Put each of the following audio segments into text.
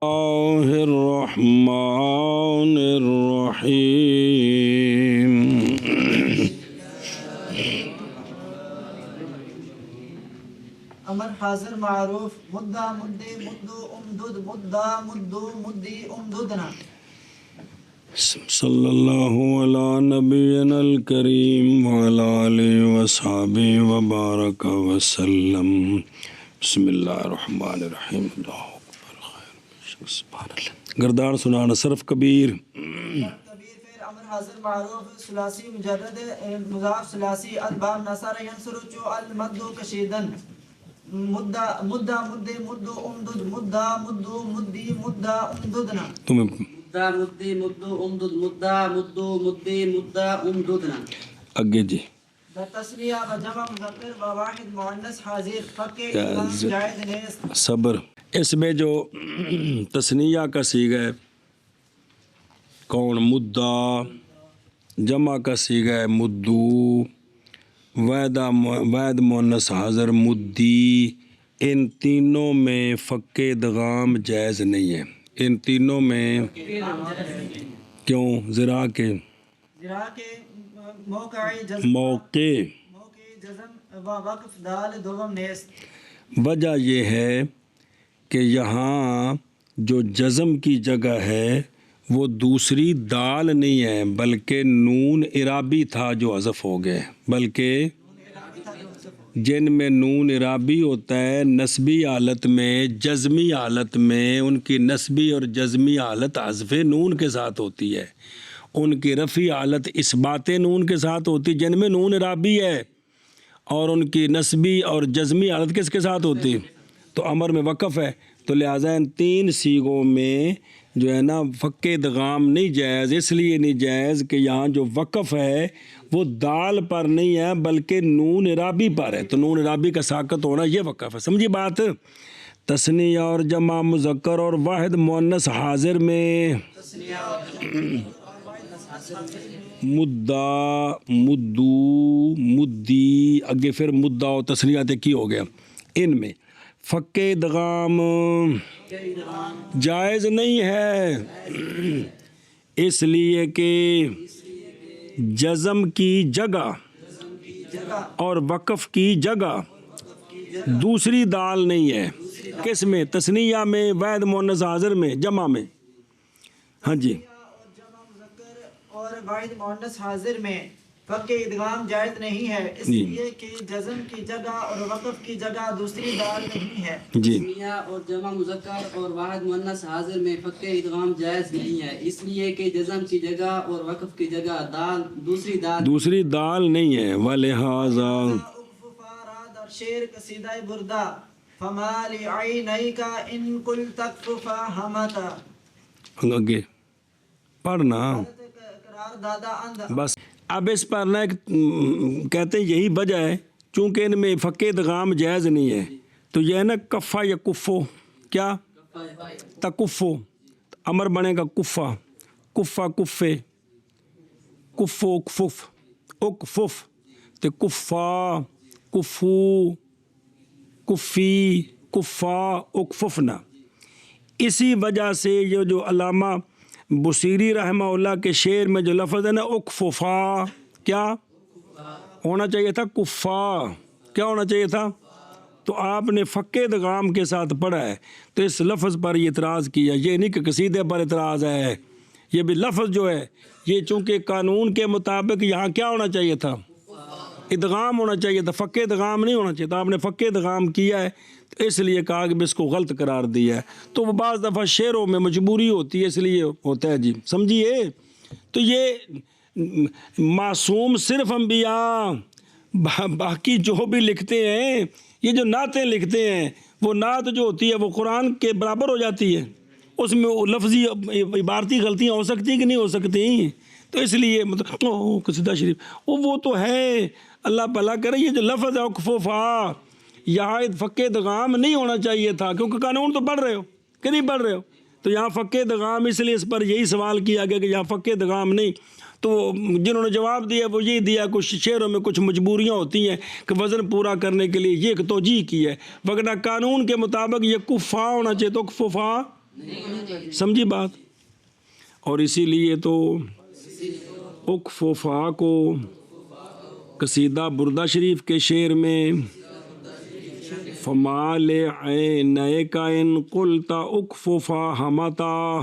اللہ الرحمن الرحیم امر حاضر معروف مدہ مدی مدو امدد مدہ مدو مدی امددنا صلی اللہ علی نبینا الکریم وعلی آلہ وصحبہ وبارک وسلم بسم اللہ الرحمن الرحیم اللہ اکبر خیر سبحان اللہ گردار سنانا صرف کبیر پھر امر حاضر معروف ثلاثی مجرد مضاف ثلاثی الباب نصر ینصر چو المدو کشیدن مدہ مدہ مدی مدو امدد مدہ مدو مدی مدہ امددنا تمہیں مدہ مدی مدو امدد مدہ مدو مدی مدہ امددنا اگے جی در تسنیہ و جمع مذکر و واحد مؤنث حاضر فقہ امام جائز نیست صبر اس میں جو تسنیہ کا صیغہ ہے کون مدہ جمع کا صیغہ ہے مدو واحد مؤنث حاضر مدی ان تینوں میں فک ادغام جائز نہیں ہے ان تینوں میں کیوں ذرا کے موقع جزم و وقف دال دوم نیست وجہ یہ ہے کہ یہاں جو جزم کی جگہ ہے وہ دوسری دال نہیں ہے بلکہ نون اعرابی تھا جو حذف ہو گئے بلکہ جن میں نون اعرابی ہوتا ہے نسبی حالت میں جزمی حالت میں ان کی نسبی اور جزمی حالت حذف نون کے ساتھ ہوتی ہے ان کی رفعی حالت اثبات نون کے ساتھ ہوتی جن میں نون اعرابی ہے اور ان کی نسبی اور جزمی حالت کس کے ساتھ ہوتی تو امر میں وقف ہے تو لہٰذا ان تین صیغوں میں جو ہے نا فک ادغام نہیں جائز اس لیے نہیں جائز کہ یہاں جو وقف ہے وہ دال پر نہیں ہے بلکہ نون اعرابی پر ہے تو نون اعرابی کا ساکت ہونا یہ وقف ہے سمجھی بات تثنیہ اور جمع مذکر اور واحد مؤنث حاضر میں مدہ مدو مدی اگے پھر مدہ و تثنیہ کی ہو گیا ان میں فک ادغام جائز نہیں ہے اس لیے کہ جزم کی جگہ اور وقف کی جگہ دوسری دال نہیں ہے کس میں تثنیہ میں واحد مؤنث حاضر میں جمع میں ہاں جی جمع مذکر اور واحد مؤنث حاضر میں فق ادغام جائز نہیں ہے اس جی لیے کہ جزم کی جگہ اور وقف کی جگہ دوسری دال نہیں ہے جی تسنیہ اور جمع مذکر اور واحد مؤنث حاضر میں فک ادغام جائز نہیں ہے اس لیے کہ جزم کی جگہ اور وقف کی جگہ دال دوسری دال نہیں ہے ولہذا فاراد اور شیر قصیدہ بردہ فما لعینیک ان کل تکففا ہمتا آگے پڑھنا قرار دادا اند بس اب اس پر نہ کہتے ہیں یہی وجہ ہے چونکہ ان میں فک ادغام جائز نہیں ہے تو یہ ہے نا کفا یا کفو کیا تکفو امر بنے گا کفا کفا کفے کفو کفف اکفف تو کفا کفو کفی کفا اکففنا اسی وجہ سے یہ جو علامہ بصیری رحمہ اللہ کے شعر میں جو لفظ ہے نا اکففا کیا ہونا چاہیے تھا کفا کیا ہونا چاہیے تھا تو آپ نے فک ادغام کے ساتھ پڑھا ہے تو اس لفظ پر یہ اعتراض کیا یہ نہیں کہ قصیدے پر اعتراض ہے یہ بھی لفظ جو ہے یہ چونکہ قانون کے مطابق یہاں کیا ہونا چاہیے تھا ادغام ہونا چاہیے تھا فک ادغام نہیں ہونا چاہیے تھا آپ نے فک ادغام کیا ہے تو اس لیے کہا کہ اس کو غلط قرار دیا ہے تو وہ بعض دفعہ شعروں میں مجبوری ہوتی ہے اس لیے ہوتا ہے جی سمجھیے تو یہ معصوم صرف انبیاء باقی جو بھی لکھتے ہیں یہ جو نعتیں لکھتے ہیں وہ نعت جو ہوتی ہے وہ قرآن کے برابر ہو جاتی ہے اس میں لفظی عبارتی غلطیاں ہو سکتی کہ نہیں ہو سکتی تو اس لیے مطلب قصیدہ شریف وہ تو ہے اللہ بھلا کرے یہ جو لفظ ہے اکففا یہاں فک ادغام نہیں ہونا چاہیے تھا کیونکہ قانون تو پڑھ رہے ہو کہ نہیں پڑھ رہے ہو تو یہاں فک ادغام اس لیے اس پر یہی سوال کیا گیا کہ یہاں فک ادغام نہیں تو جنہوں نے جواب دیا وہ یہ دیا کچھ شعروں میں کچھ مجبوریاں ہوتی ہیں کہ وزن پورا کرنے کے لیے یہ ایک توجیہ کی ہے وگرنہ قانون کے مطابق یہ کفا ہونا چاہیے تو کفا سمجھی بات. اور اسی لیے تو اکف و فا کو قصیدہ بردہ شریف کے شعر میں فمال عینئ کا ان قلت اکف و فا ہمتا،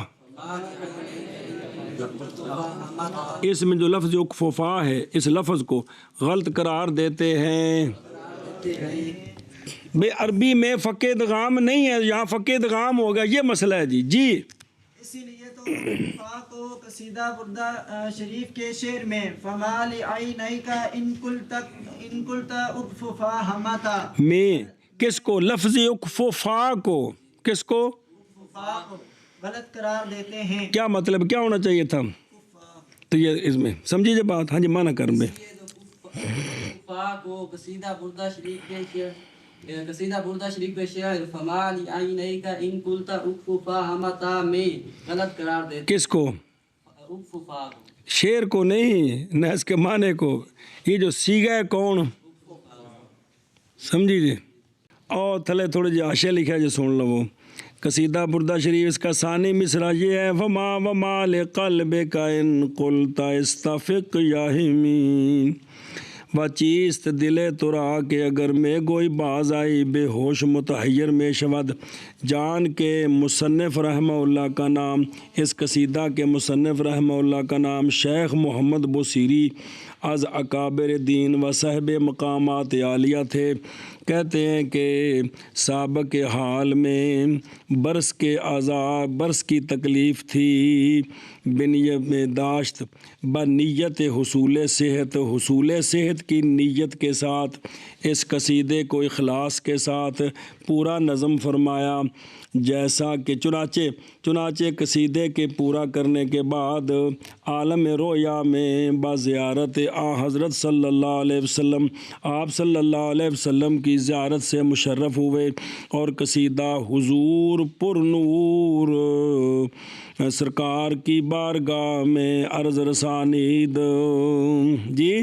اس میں جو لفظ اکف و فا ہے اس لفظ کو غلط قرار دیتے ہیں. بے عربی میں فقے ادغام نہیں ہے، یہاں فقے ادغام ہوگا، یہ مسئلہ ہے جی. جی اسی لیے تو فا کو قصیدہ بردہ شریف کے شعر میں فمال عینیک ان قلت اکف فا ہمتا میں کس کو لفظ اکف و فا کو کس کو فا کو غلط قرار دیتے ہیں. کیا مطلب کیا ہونا چاہیے تھا؟ تو یہ اس میں سمجھیے بات. ہاں جی مانا کر میں فا کو قصیدہ بردہ شریف کے شعر، قصیدہ بردہ شریف کے شعر فمال عینیک ان قلت اکف فا ہمتا میں غلط قرار دیتے. کس کو؟ اکف فا کو، شعر کو نہیں نہ اس کے معنی کو. یہ جو سیگا ہے کون سمجھی جی. اور تھلے تھوڑے جی حاشیہ لکھا ہے جو سن لو. وہ قصیدہ بردہ شریف اس کا ثانی مصرع یہ ہے وما وما لقلبک ان قلت استفق یاہمین، و چیست دل ترا کہ اگر میں گوئی باز آئی بے ہوش متحیر میں شود. جان کے مصنف رحمہ اللہ کا نام، اس قصیدہ کے مصنف رحمہ اللہ کا نام شیخ محمد بصیری از اکابر دین و صاحب مقامات عالیہ تھے. کہتے ہیں کہ سابق حال میں برس کے عذاب، برس کی تکلیف تھی، بنیت میں داشت بنیت حصول صحت کی نیت کے ساتھ اس قصیدے کو اخلاص کے ساتھ پورا نظم فرمایا. جیسا کہ چنانچہ قصیدے کے پورا کرنے کے بعد عالم رویا میں بازیارت حضرت صلی اللہ علیہ وسلم، آپ صلی اللہ علیہ وسلم کی زیارت سے مشرف ہوئے اور قصیدہ حضور پر نور سرکار کی بارگاہ میں عرض رسانید جی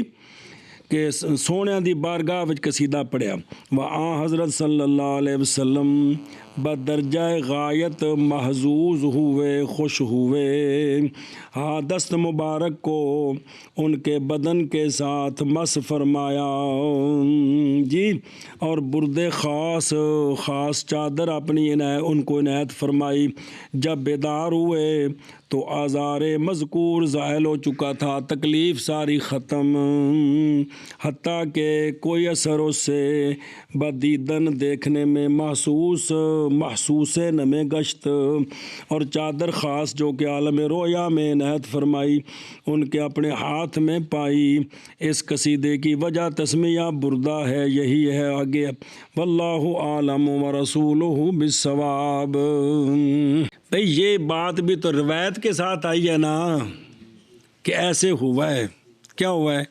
کہ سونے دی بارگاہ وچ قصیدہ پڑھیا. وہاں حضرت صلی اللہ علیہ وسلم بدرجہ غایت محظوظ ہوئے، خوش ہوئے. ہاں دست مبارک کو ان کے بدن کے ساتھ مس فرمایا جی، اور برد خاص چادر اپنی ان کو عنایت فرمائی. جب بیدار ہوئے تو آزار مذکور زائل ہو چکا تھا، تکلیف ساری ختم، حتیٰ کہ کوئی اثر اس سے بدیدن دیکھنے میں محسوس نمے گشت. اور چادر خاص جو کہ عالم رویا میں عنایت فرمائی ان کے اپنے ہاتھ میں پائی. اس قصیدے کی وجہ تسمیہ بردہ ہے، یہی ہے آگے. واللہ عالم ورسولہ بالصواب. بھئی یہ بات بھی تو روایت کے ساتھ آئی ہے نا کہ ایسے ہوا ہے. کیا ہوا ہے؟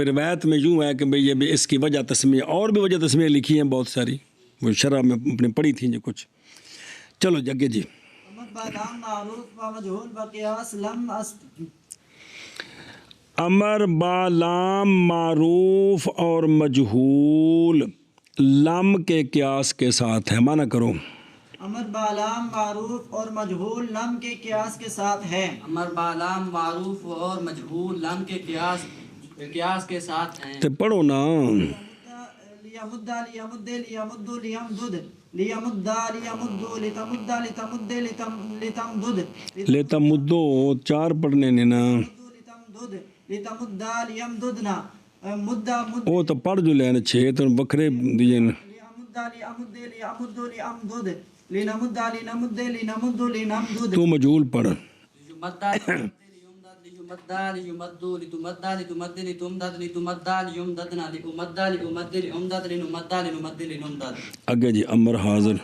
روایت میں یوں ہے کہ بھئی یہ بھی اس کی وجہ تسمیہ، اور بھی وجہ تسمیہ لکھی ہیں بہت ساری، وہ شرح میں اپنے پڑھی تھیں جو کچھ. چلو جگہ جی. امر بالام معروف اور مجہول لم کے قیاس کے ساتھ ہے. مانا کرو. امر بالام معروف اور مجہول لم کے قیاس کے ساتھ ہے. امر بالام معروف اور مجہول لم کے قیاس کے ساتھ ہیں. تو پڑھو نا. لیمد لیمد لیمد لیمدد لیمد لیمد لتمد لتمد لتمدد لتمدو 4 پڑھنے نے نا. لتمدد لتمد لیمددنا مدہ مد وہ تو پڑھ جو لینا 6 تو بکھرے دیجئے نا. لیمد لیمد لیمدد لنمد لنمد لنمد لنمدد. تو مجہول پڑھ. اگے جی امر حاضر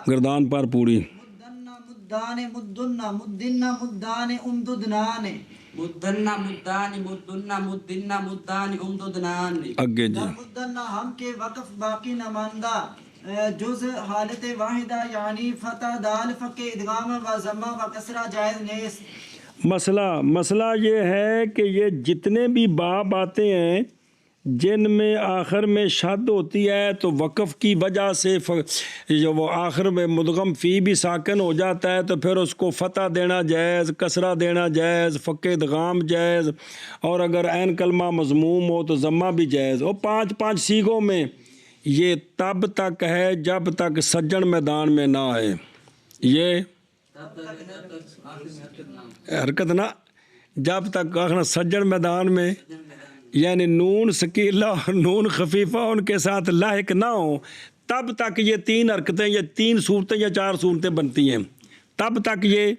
گردان پر پوری. مدان مدن مدن مدان امددنان مدن مدان مدن مدن مدان امددنان. اگے جی مدن ہم کے وقف باقی نماندہ جز حالت واحدہ یعنی فتح دال فقہ ادغام و ضمہ و کسرہ جائز نیست. مسئلہ یہ ہے کہ یہ جتنے بھی باب آتے ہیں جن میں آخر میں شد ہوتی ہے تو وقف کی وجہ سے جو وہ آخر میں مدغم فی بھی ساکن ہو جاتا ہے تو پھر اس کو فتح دینا جائز، کسرہ دینا جائز، فک ادغام جائز، اور اگر عین کلمہ مضموم ہو تو ضمہ بھی جائز۔ اور پانچ سیغوں میں یہ تب تک ہے جب تک سجن میدان میں نہ آئے۔ یہ حرکت نہ، جب تک آخر سجن میدان میں، یعنی نون ثقیلہ اور نون خفیفہ ان کے ساتھ لاحق نہ ہو، تب تک یہ 3 حرکتیں یا 3 صورتیں یا 4 صورتیں بنتی ہیں۔ تب تک یہ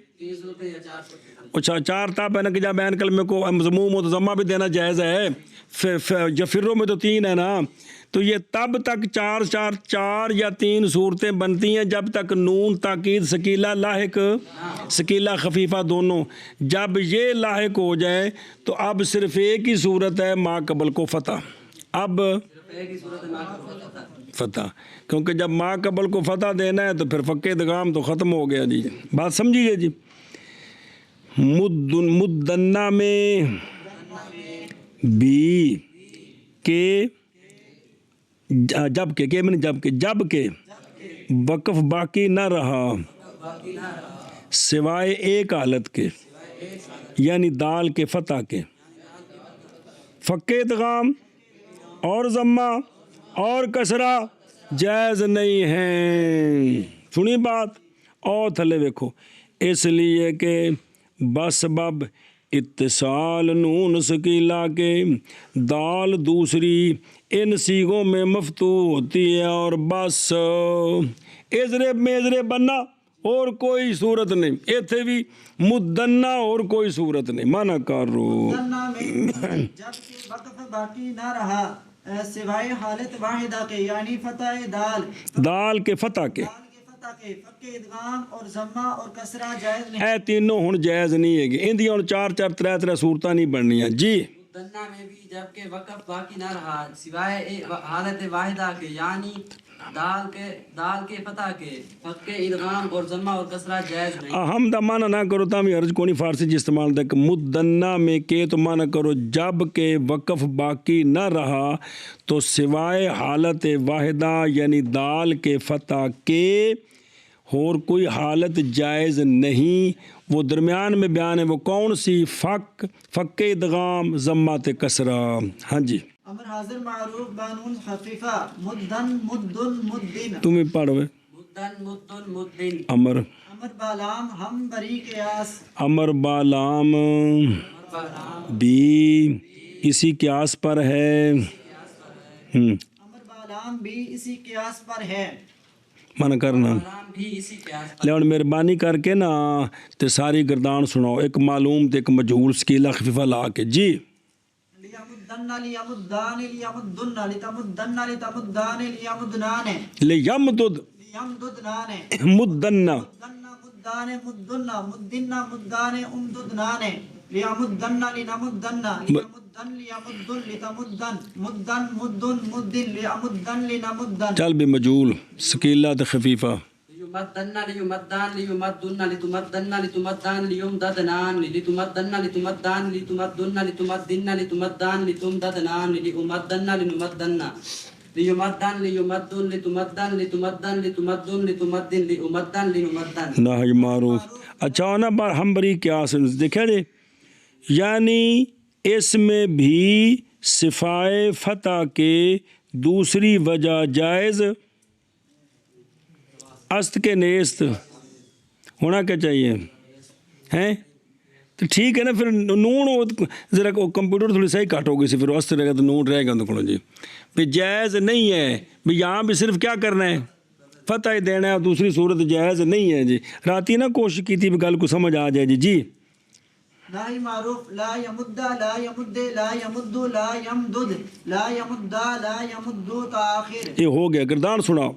اچھا 4 تب ہے نا کہ جب عین کلمے کو مضموم ہو تو ضمہ بھی دینا جائز ہے، جفروں میں تو 3 ہے نا، تو یہ تب تک 4 یا 3 صورتیں بنتی ہیں جب تک نون تاکید ثقیلہ لاحق، ثقیلہ خفیفہ دونوں، جب یہ لاحق ہو جائے تو اب صرف ایک ہی صورت ہے ما قبل کو فتح، اب فتح، کیونکہ جب ما قبل کو فتح دینا ہے تو پھر فک ادغام تو ختم ہو گیا جی۔ بات سمجھیے جی، مدنہ میں بھی کے جب کہ وقف باقی نہ رہا سوائے ایک حالت کے، یعنی دال کے فتح کے، فک ادغام اور ضمہ اور کسرہ جائز نہیں ہیں۔ سنی بات، اور تھلے دیکھو، اس لیے کہ بسبب اتصال نون ثقیلہ کے دال دوسری ان سیغوں میں مفتوح ہوتی ہے، اور بس اضرب میں اضرب بننا اور کوئی صورت نہیں، ایتھے بھی مدنہ اور کوئی صورت نہیں، مانا کرو مدنہ میں جب کہ وقف باقی نہ رہا سوائے حالت واحدہ کے، یعنی فتح دال کے فتح کے، فک ادغام اور ضمہ اور کسرہ جائز نہیں۔ اے تینوں ہن جائز نہیں ہے گی، اندی ہن 4 صورتاں نہیں بننیاں جی۔ مدنہ میں بھی جب کہ وقف باقی نہ رہا سوائے حالت واحدہ کے، یعنی دال کے فتح کے، فک ادغام اور ضمہ اور کسرہ جائز نہیں۔ ہم دا معنی نہ کرو تامی عرض کونی فارسی جی استعمال تک، مدنہ میں کے تو معنی کرو جب کہ وقف باقی نہ رہا تو سوائے حالت واحدہ یعنی دال کے فتح کے اور کوئی حالت جائز نہیں۔ وہ درمیان میں بیان ہے، وہ کون سی؟ فک ادغام ضمات کسرہ۔ ہاں جی امر حاضر معروف بانون خفیفہ مدن مدن مدن، تمہیں پڑھو مدن مدن مدن، امر بالام ہم بری قیاس، امر بالام بھی اسی قیاس پر ہے، امر بالام بھی اسی قیاس پر ہے، من کرنا نام بھی اسی قیاس پر۔ لیکن مہربانی کر کے نا تے ساری گردان سناؤ، ایک معلوم تے ایک مجہول ثقیلہ خفیفہ لا کے جی۔ لیمدن لیمدان لیمدن لتمدن لتمدان لیمدنان لیمدد لیمددنان مدنہ مدن مدان مدن مدن مدان امددنان لیمدن لنمدن لیمدن لیمدن لتمدن مدن مدن مدن لیمدن لنمدن۔ چل بھی مجہول ثقیلہ تے خفیفہ، لیمدن لیمدان لیمدن لتمدن لتمدان لیمددنان لتمدن لتمدان لتمدن لتمدن لتمدان لتمددنان لیمدن لنمدن لیمدن لیمدن لتمدن لتمدن لتمدن لتمدن لیمدن لنمدن۔ نہی معروف۔ اچھا نا بار ہم بری قیاس دیکھا جی، یعنی اس میں بھی صفائے فتح کے دوسری وجہ جائز، است کے نیست ہونا کیا چاہیے ہیں، تو ٹھیک ہے نا، پھر نون ذرا کمپیوٹر تھوڑی صحیح کاٹ ہو گئی سی، پھر است رہے گا تو نون رہے گا تو جی پھر جائز نہیں ہے بھی، یہاں بھی صرف کیا کرنا ہے فتح ہی دینا ہے، دوسری صورت جائز نہیں ہے جی۔ راتی نا کوشش کی تھی بھی گل کو سمجھ آ جائے جی۔ جی ناہی معروف لا یمد لا یمد لا یمد لا یمدد لا یمد لا یمد تاخیر، یہ ہو گیا، گردان سناؤ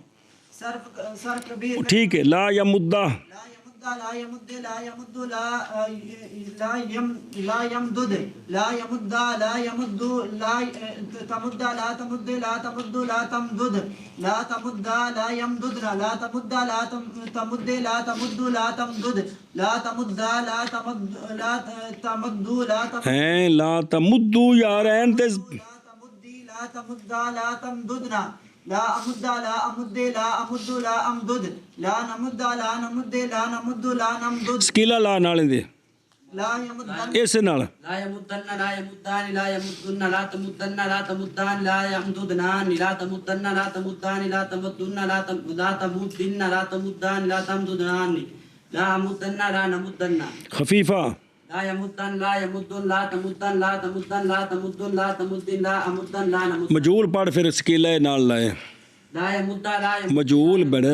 صرف کبیر، ٹھیک ہے، لا یمدہ لا يمد لا يمد لا يمدد لا يمد لا يمد لا تمد لا تمد لا تمد لا تمدد لا تمد لا يمدد لا تمد لا تمد لا تمد لا تمدد لا تمد لا تمد لا تمد لا ہیں لا تمدو یار ہیں تے تمدی لا لا تمد لا تمددنا لا أمد لا أمد لا أمد لا أمدد لا نمد لا نمد لا نمد لا نمدد ਸਕੀਲਾ ਲਾ ਨਾਲ ਇਹਦੇ لا يمدن ਇਸੇ ਨਾਲ لا يمدن لا يمدان لا يمدن لا تمدن لا تمدان لا يمددنان لا تمدن لا تمدان لا تمدن لا تمدن لا تمدان لا تمددنان لا مدن لا نمدن خفیفہ لا يمدن لا يمدن لا تمدن لا تمدن لا تمدن لا تمدن لا امدن لا نمدن مجهول پڑھ پھر ਸਕੀਲਾ ਨਾਲ ਲਾਏ لا يمد لا يمد مجهول بڑے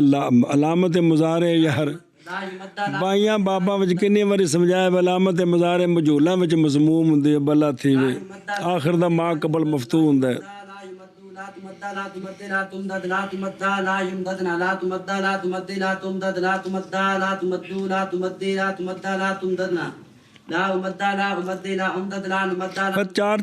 علامت مضارع یار لا يمد لا بائیاں بابا وچ کنی واری سمجھایا علامت مضارع مجهولاں وچ مضموم ہوندی ہے بلا تھی وے آخر دا ما قبل مفتوح ہوندا ہے لا يمد لا تمد لا تمد لا تمدد لا تمد لا يمددنا لا تمد لا تمد لا تمدد لا تمد لا تمد لا تمد لا تمد لا تمددنا لا امد لا امد لا امدد لا نمد لا پھر چار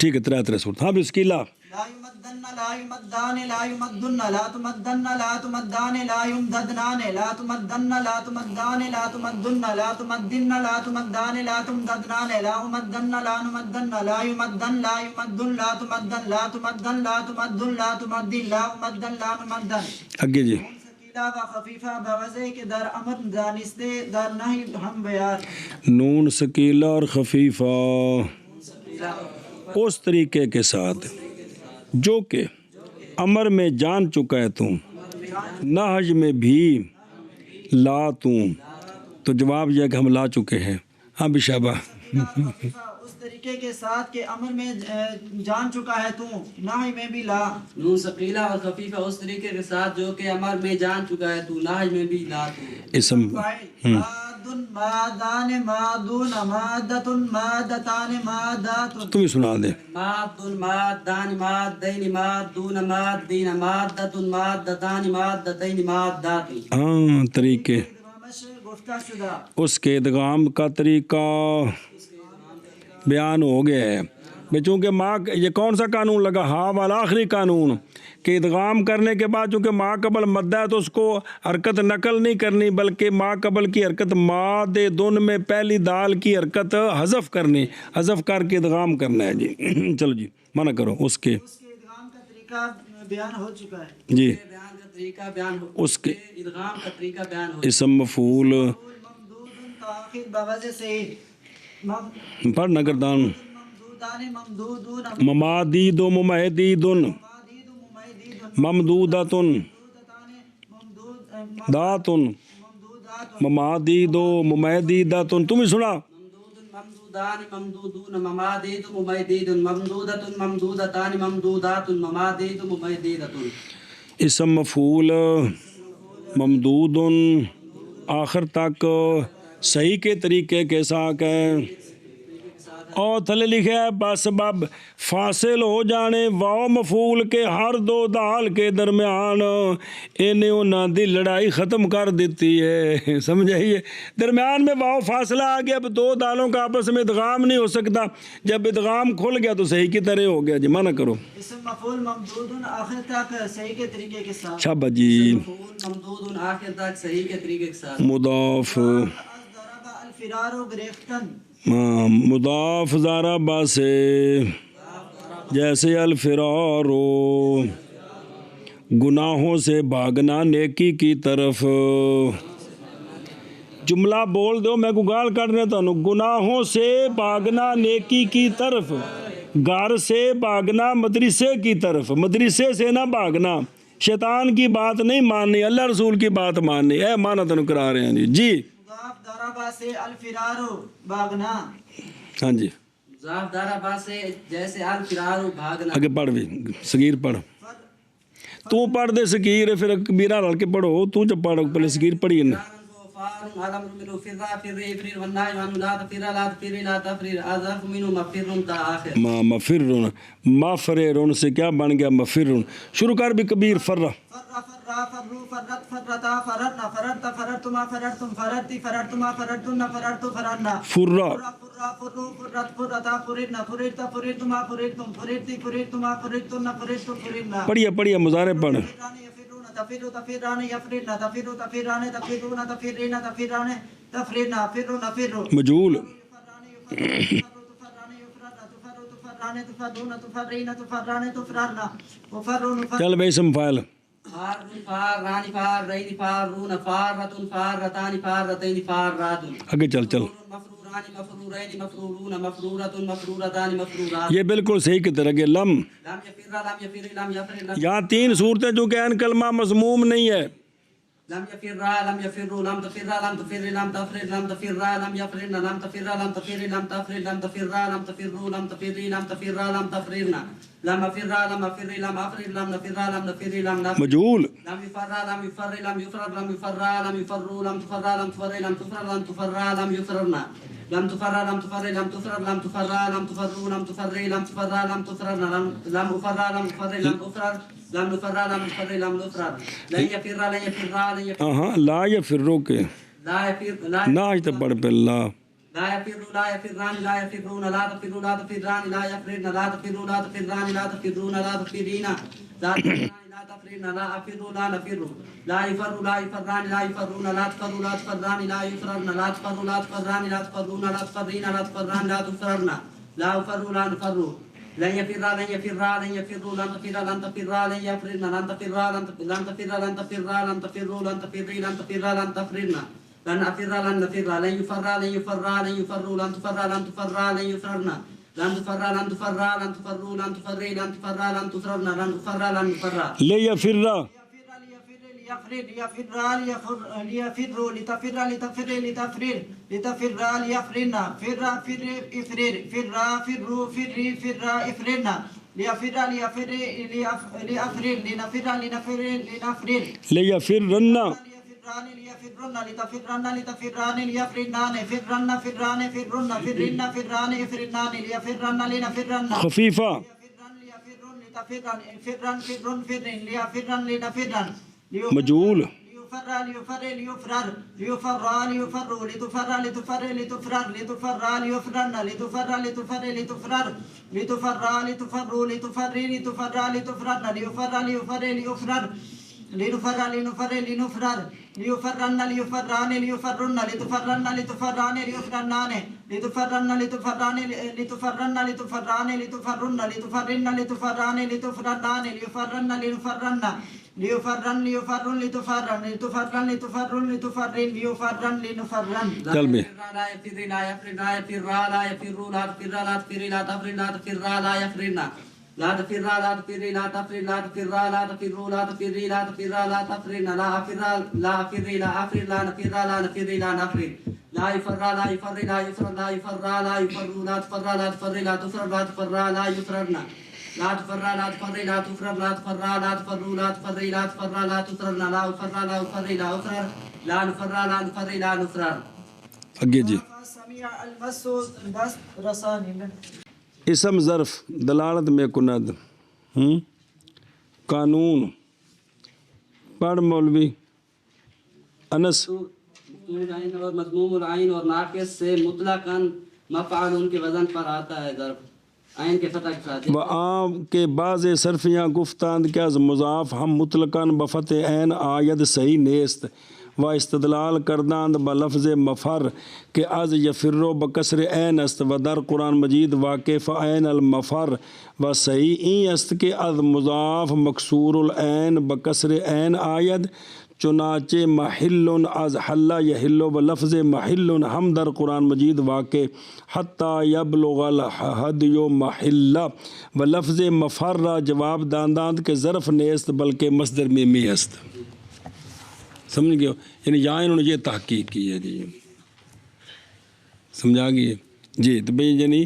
ٹھیک ہے ترے صورت ہاں بھی اسکیلا لا يمدن لا يمدان لا يمدن لا تمدن لا تمدان لا يمددنان لا تمدن لا تمدان لا تمدن لا تمدن لا تمدان لا تمددنان لا امدن لا نمدن لا يمدن لا يمدن لا تمدن لا تمدن لا تمدن لا تمدن لا امدن لا نمدن اگے جی ثقیلہ و خفیفہ بوضع کے در امر دانستے در نہی ہم بیان نون ثقیلہ اور خفیفہ اس طریقے کے ساتھ جو کہ امر میں جان چکا ہے تو نہج میں بھی لا تو جواب یہ کہ ہم لا چکے ہیں ہاں بشابہ اس طریقے کے ساتھ کہ امر میں جان چکا ہے تو نہی میں بھی لا نون ثقیلہ اور خفیفہ اس طریقے کے ساتھ جو کہ امر میں جان چکا ہے تو ناج میں بھی لا تو اسم مادن مادان مادون مادتن مادتان مادات تمہیں سنا دے مادن مادان مادین مادون مادین مادتن مادتان مادتین مادات ہاں طریقے گفتہ شدہ اس کے ادغام کا طریقہ بیان ہو گیا ہے چونکہ ماں یہ کون سا قانون لگا ہاں والا آخری قانون کہ ادغام کرنے کے بعد چونکہ ماں قبل مدہ ہے تو اس کو حرکت نقل نہیں کرنی بلکہ ماں قبل کی حرکت ماد دن میں پہلی دال کی حرکت حذف کرنی حذف کر کے ادغام کرنا ہے جی چلو جی منع کرو اس کے ادغام کا طریقہ بیان ہو چکا ہے جی بیان کا طریقہ بیان ہو اس کے ادغام کا طریقہ بیان ہو اسم مفعول ممدود تاخیر بوضع سے پڑھ نگردان ممدودان ممدودون ممادید و ممہدید ممادید ممیدید ممدودۃ دات ممدودات ممادید و ممہدیدۃ تم ہی سنا ممدودان ممدودون ممادید ممیدید ممدودۃ ممدودتان ممدودات ممادید ممیدیدۃ اسم مفعول ممدود آخر تک صحیح کے طریقے کے ساتھ ہے اور تھلے لکھے ہے بسبب فاصل ہو جانے واؤ مفعول کے ہر دو دال کے درمیان انہیں انہوں دی لڑائی ختم کر دیتی ہے سمجھائیے درمیان میں واؤ فاصلہ آ گیا اب دو دالوں کا آپس میں ادغام نہیں ہو سکتا جب ادغام کھل گیا تو صحیح کی طرح ہو گیا جی منع کرو اسم مفعول ممدود آخر تک صحیح کے طریقے کے ساتھ شابہ جی ممدود آخر تک صحیح کے طریقے کے ساتھ مضاف ضرب الفرار گریختن مضاف ضربہ سے جیسے الفرار گناہوں سے بھاگنا نیکی کی طرف جملہ بول دو میں کو گال کرنے تو گناہوں سے بھاگنا نیکی کی طرف گھر سے بھاگنا مدرسے کی طرف مدرسے سے نہ بھاگنا شیطان کی بات نہیں ماننی اللہ رسول کی بات ماننی اے مانا تنو کرا رہے ہیں جی مضاف ضربہ سے الفرار بھاگنا ہاں جی ضاف دارا سے جیسے الفرار بھاگنا آگے پڑھ بھی صغیر پڑھ تو پڑھ دے صغیر پھر کبیرہ رل کے پڑھو تو جب پڑھو پہلے صغیر پڑھی نا مفرن مفررن سے کیا بن گیا مفرن شروع کر بھی کبیر فرہ فروا فرت فرتا فرتنا فرت فرتما فرتم فرتی فرتما فرتن فرت فرنا فرہ فرو فرت فرتا فرتنا فرتا فرتما فرتم فرتی فرتما فرتن فرت فرنا پڑھیے مضارع پڑھ تفر تفران يفرن تفر تفران تفرون تفرين تفران تفرنا فر نفر مجهول تفران تفرون تفرين تفران تفررنا وفر نفر چل بھائی اسم فاعل فار فاران فارين فارون فارة فارتان فارتين فارات آگے چل چل مفروران مفرورين مفرورون مفرورة مفرورتان مفرورات یہ بالکل صحیح کی طرح کہ لم لم يفر لم يفر یہاں تین صورتیں جو کہ عین کلمہ مضموم نہیں ہے لم يفر لم يفر لم تفر لم تفر لم تفر لم تفر لم يفرن لم تفر لم تفر لم تفر لم تفر لم تفر لم تفر لم تفر لم تفرن لم افر لم افر لم افر لم نفر لم نفر لم نفر مجهول لم يفر لم يفر لم يفر لم يفر لم يفر لم تفر لم تفر لم تفر لم تفر لم يفرن لم تفر لم تفر لم تفر لم تفر لم تفر لم تفر لم تفر لم تفرن لم افر لم افر لم افر لم نفر لم نفر لم نفر لن يفر لن يفر لن يفر ہاں لا یفرو کے لا يفر لا ناج تو پڑھ پہ اللہ لا يفر لا يفران لا يفرون لا تفر لا تفران لا يفرن لا تفر لا تفران لا تفرون لا تفرين لا تفرن لا تفرن لا افر لا نفر لا يفر لا يفران لا يفرون لا تفر لا تفران لا يفرن لا تفر لا تفران لا تفرون لا تفرين لا تفران لا تفرن لا افر لا نفر لن يفر لن يفر لن يفر لن تفر لن تفر لن يفرن لن تفر لن تفر لن تفر لن تفر لن تفر لن تفر لن تفر لن تفرن لن أفر لن نفر لن يفر لن يفر لن يفر لن تفر لن تفر لن يفرن لن تفر لن تفر لن تفر لن تفر لن تفر لن تفرن لن تفر لن يفر لے یفر ليفر لتفر لتفر لتفرر لتفر ليفرن فر فر افرر فر فر فر فر افرن ليفر ليفر ليفرر لنفر لنفر لنفرر لے یفرن ليفرن لتفرن لتفرن ليفرنان فرن فران فرن فرن فران افرنان ليفرن لنفرن خفیفہ ليفرن لتفرن فرن فرن فرن ليفرن لنفرن مجهول ليفر ليفر ليفرر ليفر ليفر لتفر لتفر لتفرر لتفر ليفرن لتفر لتفر لتفرر لتفر لتفر لتفر لتفر لتفرن ليفر ليفر ليفرر لنفر لنفر لنفرر ليفرن ليفران ليفرن لتفرن لتفران ليفرنان لتفرن لتفران لتفرن لتفران لتفرن لتفرن لتفران لتفرنان ليفرن لنفرن ليفرن ليفرن لتفرن لتفرن لتفرن لتفرن ليفرن لنفرن چل بے لا يفر لا يفر لا يفر لا يفر لا تفر لا تفر لا تفر لا تفر لا يفرن لا تفر لا تفر لا تفر لا تفر لا تفر لا تفر لا تفر لا تفرن لا أفر لا أفر لا أفر لا نفر لا نفر لا نفر لا يفر لا يفر لا يفر لا يفر لا يفر لا تفر لا تفر لا تفر لا تفر لا يفرن لا تفر لا تفر لا تفر لا تفر لا تفر لا تفر لا تفر لا تفرن لا أفر لا أفر لا أفر لا نفر لا نفر لا نفر اگے جی سميع المسو بس رساني اسم ظرف دلالت میں کند قانون پڑھ مولوی انس اور مضموم العین اور ناقص سے مطلقاً مفعول ان کے وزن پر آتا ہے ضرب عین کے فتح کے ساتھ و عام کے بعض صرفیاں گفتاند کہ از مضاف ہم مطلقاً بفتح عین آید صحیح نیست و استدلال کرداند بلفظ مفر کہ از یفرو بکسر عین است و در قرآن مجید واقع فعین المفر و صحیح این است کہ از مضاف مکسور العین بکسر عین آید چنانچہ محل از حل یحل و لفظ محل ہم در قرآن مجید واقع حتی یبلغ الحدی محل و لفظ مفر را جواب دانداند کہ ظرف نیست بلکہ مصدر میمی است سمجھ گئے یعنی یہاں انہوں نے یہ تحقیق کی ہے جی سمجھا گئی جی تو بھئی یعنی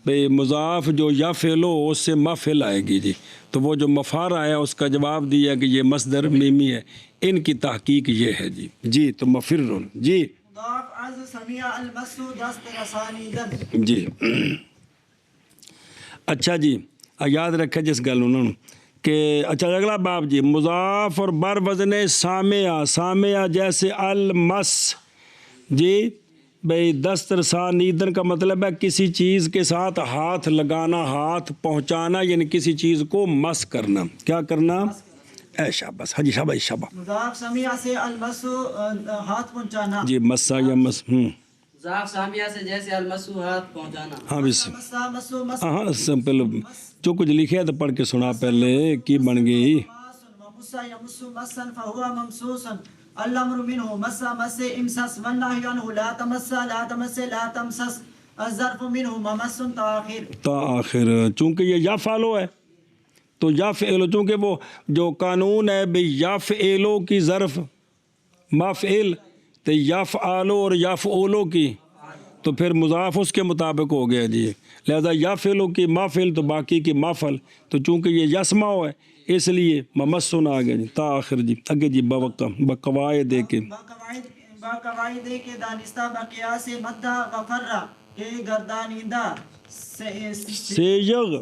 بھئی مضاف جو یا فعل ہو اس سے مفعل آئے گی جی تو وہ جو مفار آیا اس کا جواب دیا کہ یہ مصدر میمی ہے ان کی تحقیق یہ ہے جی جی تو مفرن جی مضاف از سميع المسو دست رسانی دن جی اچھا جی یاد رکھے جس گل انہوں نے کہ اچھا اگلا باب جی مضاف اور بر وزن سامعہ جیسے المس جی بھئی دست رسانیدن کا مطلب ہے کسی چیز کے ساتھ ہاتھ لگانا ہاتھ پہنچانا یعنی کسی چیز کو مس کرنا کیا کرنا اے شاباش ہاں جی شاباش مضاف سميع سے المسو ہاتھ پہنچانا جی مسا یا مس مضاف سامیہ سے جیسے المسو ہاتھ پہنچانا. ہاں بس مسا مسو مس ہاں پہلے جو کچھ لکھے تو پڑھ کے سنا پہلے کی بن گئی. ومسا يمس مسا فهو ممسوس الامر منه مسا مس امسس والنهي عنه لا تمس لا تمس لا تمسس الظرف منه ممس تاخير. تا آخر چونکہ یہ یا فعلو ہے تو یا فعلو، چونکہ وہ جو قانون ہے بھئی یا فعلو کی ظرف ما فعل تو یا فعلو اور یا فعولو کی تو پھر مضاف اس کے مطابق ہو گیا جی. لہذا یا فعلو کی ما فعل تو باقی کی ما فعل، تو چونکہ یہ یسمع ہے اس لیے ممسن آ گیا جی تا آخر جی. اگے جی بقواعد دے کے باقواعد کے دانستہ بقیاس مدہ غفرہ کے گردانیدہ سیغ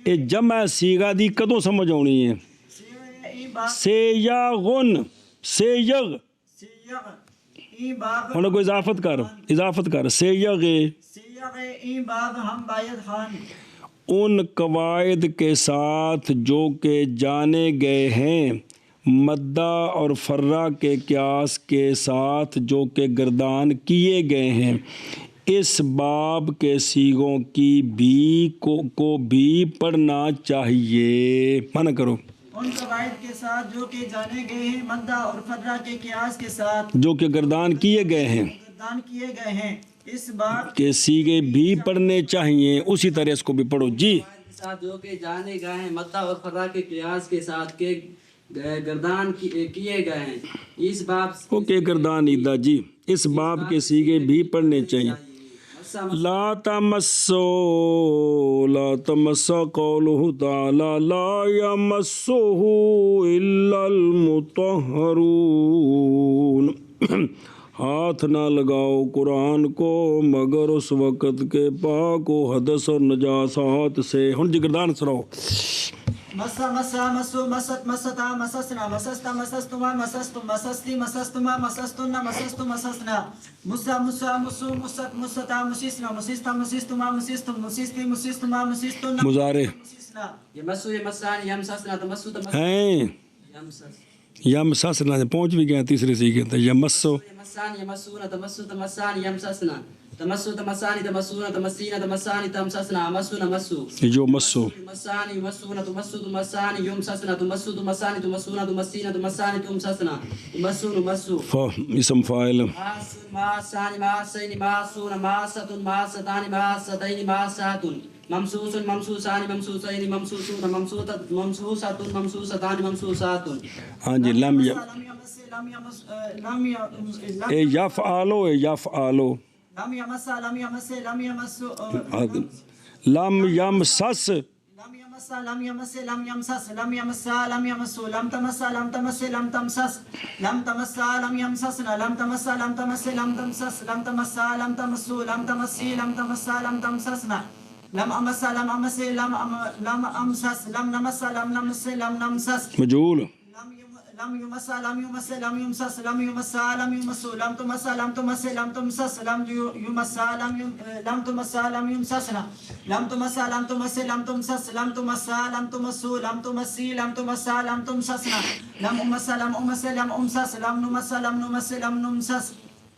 اے جمع سیغہ دی کدوں سمجھ آنی ہے؟ سیغن سیغ انہوں کو اضافت کر سیغ این باب ہم باید خان ان قواعد کے ساتھ جو کہ جانے گئے ہیں مدہ اور فرہ کے قیاس کے ساتھ جو کہ گردان کیے گئے ہیں، اس باب کے سیغوں کی بھی کو بھی پڑھنا چاہیے. منع کرو. ان قواعد کے ساتھ جو کہ جانے گئے ہیں مدہ اور فرہ کے قیاس کے ساتھ جو کہ گردان کیے گئے ہیں گردان کیے گئے ہیں، اس باب کے سیغے بھی پڑھنے چاہیے. اسی طرح اس کو بھی پڑھو جی. کے ساتھ جو کہ جانے گئے ہیں مدہ اور فرہ کے قیاس کے ساتھ کے گردان کیے گئے ہیں، اس باب اوکے گردان ایدہ جی. اس باب کے سیغے بھی پڑھنے چاہیے. لا تمسو قولہ تعالی لا یمسہ الا المطہرون. ہاتھ نہ لگاؤ قرآن کو مگر اس وقت کے پاک و حدث اور نجاسات سے. ہن جی گردان سراؤ. مسا مسا مسو مست مستا مسسنا مسستا مسستما مسستم مسستی مسستما مسستنا مسستو مسسنا مسا مسا مسو مست مستا مسسنا مسستا مسستما مسستم مسستی مسستما مسستنا مضارع مسسنا یمسو یمسان یمسسنا تمسو تمسو ہیں یمسس یمسسنا پہنچ بھی گئے تیسرے سیغے تھے. یمسو یمسان یمسون تمسو تمسان یمسسنا تمسو تمسانی تمسون تمسین تمسانی تمسسنا مسو نمسو جو مسو مسانی مسون تمسو تمسانی یمسسنا تمسو تمسانی تمسون تمسین تمسانی تمسسنا مسو نمسو. اسم فاعل ماسون ماسانی ماسین ماسون ماستون ماستانی ماستین ماستون ممسوسن ممسوسانی ممسوسین ممسوسون ممسوساتون ممسوساتانی ممسوساتون. ہاں جی. لم اے یفعلو اے یفعلو لم يمس لم يمس لم يمس لم یمسس لم يمس لم يمس لم يمسس لم يمس لم يمس لم تمس لم تمس لم تمسس لم تمس لم يمسسنا لم تمس لم تمس لم تمسس لم تمس لم تمس لم تمسي لم تمس لم تمسسنا لم امس لم امس لم امسس لم نمس لم نمس لم نمسس. مجهول. لم يمس لم يمس لم يمسس لم يمس لم يمس لم تمس لم تمس لم تمسس لم يمس لم تمس لم يمسسنا لم تمس لم تمس لم تمسس لم تمس لم تمس لم تمسي لم تمس لم تمسسنا لم امس لم امس لم امسس لم نمس لم نمس لم نمسس.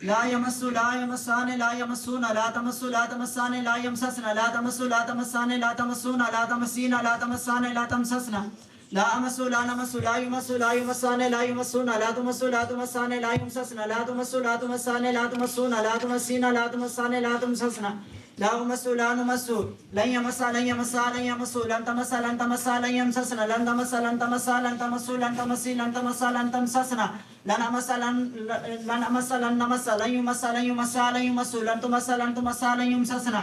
لا يمس لا يمسان لا يمسون لا تمس لا تمسان لا يمسسنا لا تمس لا تمسان لا تمسون لا تمسين لا تمسان لا تمسسنا لا امس لا نمس لا يمس لا يمسان لا يمسون لا تمس لا تمسان لا يمسسنا لا تمس لا تمسان لا تمسون لا تمسين لا تمسان لا تمسسنا لا امس لا نمس لن يمس لن يمس لن يمس لن تمس لن تمس لن يمسسنا لن تمس لن تمس لن تمس لن تمسي لن تمس لن تمسسنا لن امس لن امس لن نمس لن يمس لن يمس لن يمس لن تمس لن تمس لن يمسسنا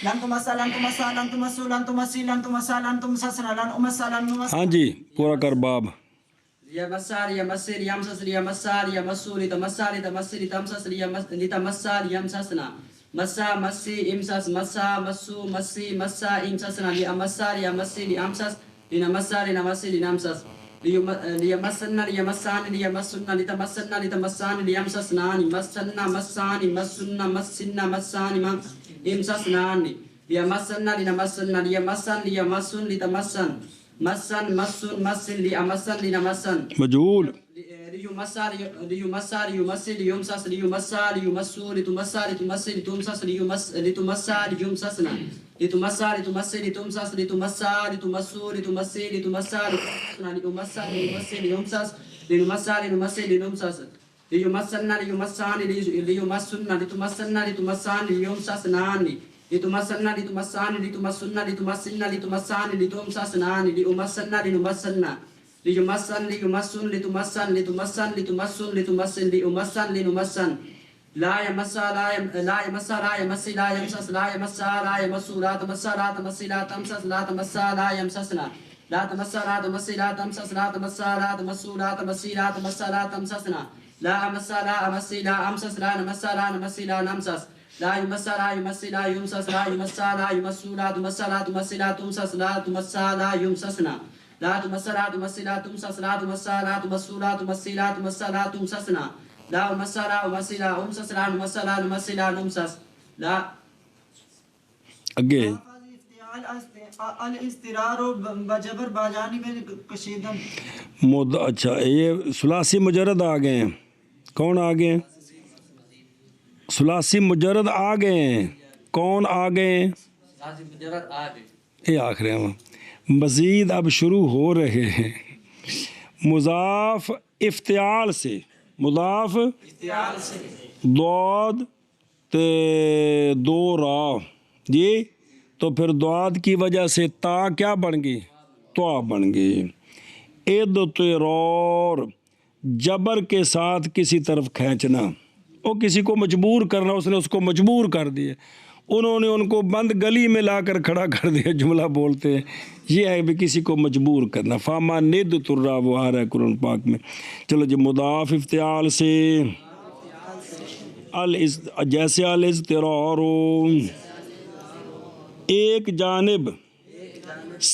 لن تمس لن تمس لن تمس لن تمسي لن تمس لن تمسسنا لن امس لن نمس. ہاں جی پورا کر باب. یمسار یمسر یمسس یمسار یمسو لتمسار لتمسر لتمسس لتمسار یمسسنا مسا مسی امسس مسا مسو مسی مسا امسسنا لیمسار یمسی لیمسس لنمسار لنمسی لنمسس لیمسن لیمسان لیمسن لتمسن لتمسان لیمسسنان مسن مسان مسن مسن مسان امسسنان لیمسن لنمسن لیمسن لیمسن لتمسن مسن مسن مسن لیمسن لنمسن. مجهول. ليمسى ليمسى ليمسي ليمسس ليمسى ليمسو لتمسى لتمسي لتمسس لتمسى ليمسسنا لتمسى لتمسي لتمسس لتمسى لتمسو لتمسي لتمسى لتمسسنا لتمسى ليمسي ليمسس لنمسى لنمسي لنمسس ليمسنا ليمسان ليمسنا لتمسنا لتمسان ليمسسنان لتمسنا لتمسان لتمسنا لتمسنا لتمسان لتمسسنان لأمسنا لنمسنا ليمسن ليمسن لتمسن لتمسن لتمسن لتمسن لأمسن لنمسن لا يمسى لا يمسى لا يمسي لا يمسس لا يمسى لا يمسو لا تمسى لا تمسي لا تمسس لا تمسى لا يمسسنا لا تمسى لا تمسي لا تمسس لا تمسى لا تمسو لا تمسي لا تمسى لا تمسسنا لا أمسى لا أمسي لا أمسس لا نمسى لا نمسي لا نمسس لا يمسى لا يمسي لا يمسس لا يمسى لا يمسو لا تمسى لا تمسي لا تمسس لا تمسى لا يمسسنا لا تمسى لا تمسي لا تمسس لا تمسى لا تمسو لا تمسي لا تمسى لا تمسسنا لا أمسى لا أمسي لا أمسس لا نمسى لا نمسي لا نمسس لا اگے الاسترار بجبر باجانی میں کشیدن اچھا یہ ثلاثی مجرد آ گئے ہیں. کون آ گئے ہیں؟ ثلاثی مجرد آ گئے ہیں. کون آ گئے ہیں؟ یہ آخر ہیں. مزید اب شروع ہو رہے ہیں. مضاف افتعال سے مضاف ضاد تے دو را جی تو پھر ضاد کی وجہ سے تا کیا بن گئی؟ تو بن گئی. اضطرار جبر کے ساتھ کسی طرف کھینچنا. وہ کسی کو مجبور کرنا، اس نے اس کو مجبور کر دیا، انہوں نے ان کو بند گلی میں لا کر کھڑا کر دیا. جملہ بولتے ہیں یہ ہے بھی کسی کو مجبور کرنا. فاما ند ترا وہ آ رہا ہے قرآن پاک میں. چلو جی مضاف افتعال سے جیسے الاضطرار ایک جانب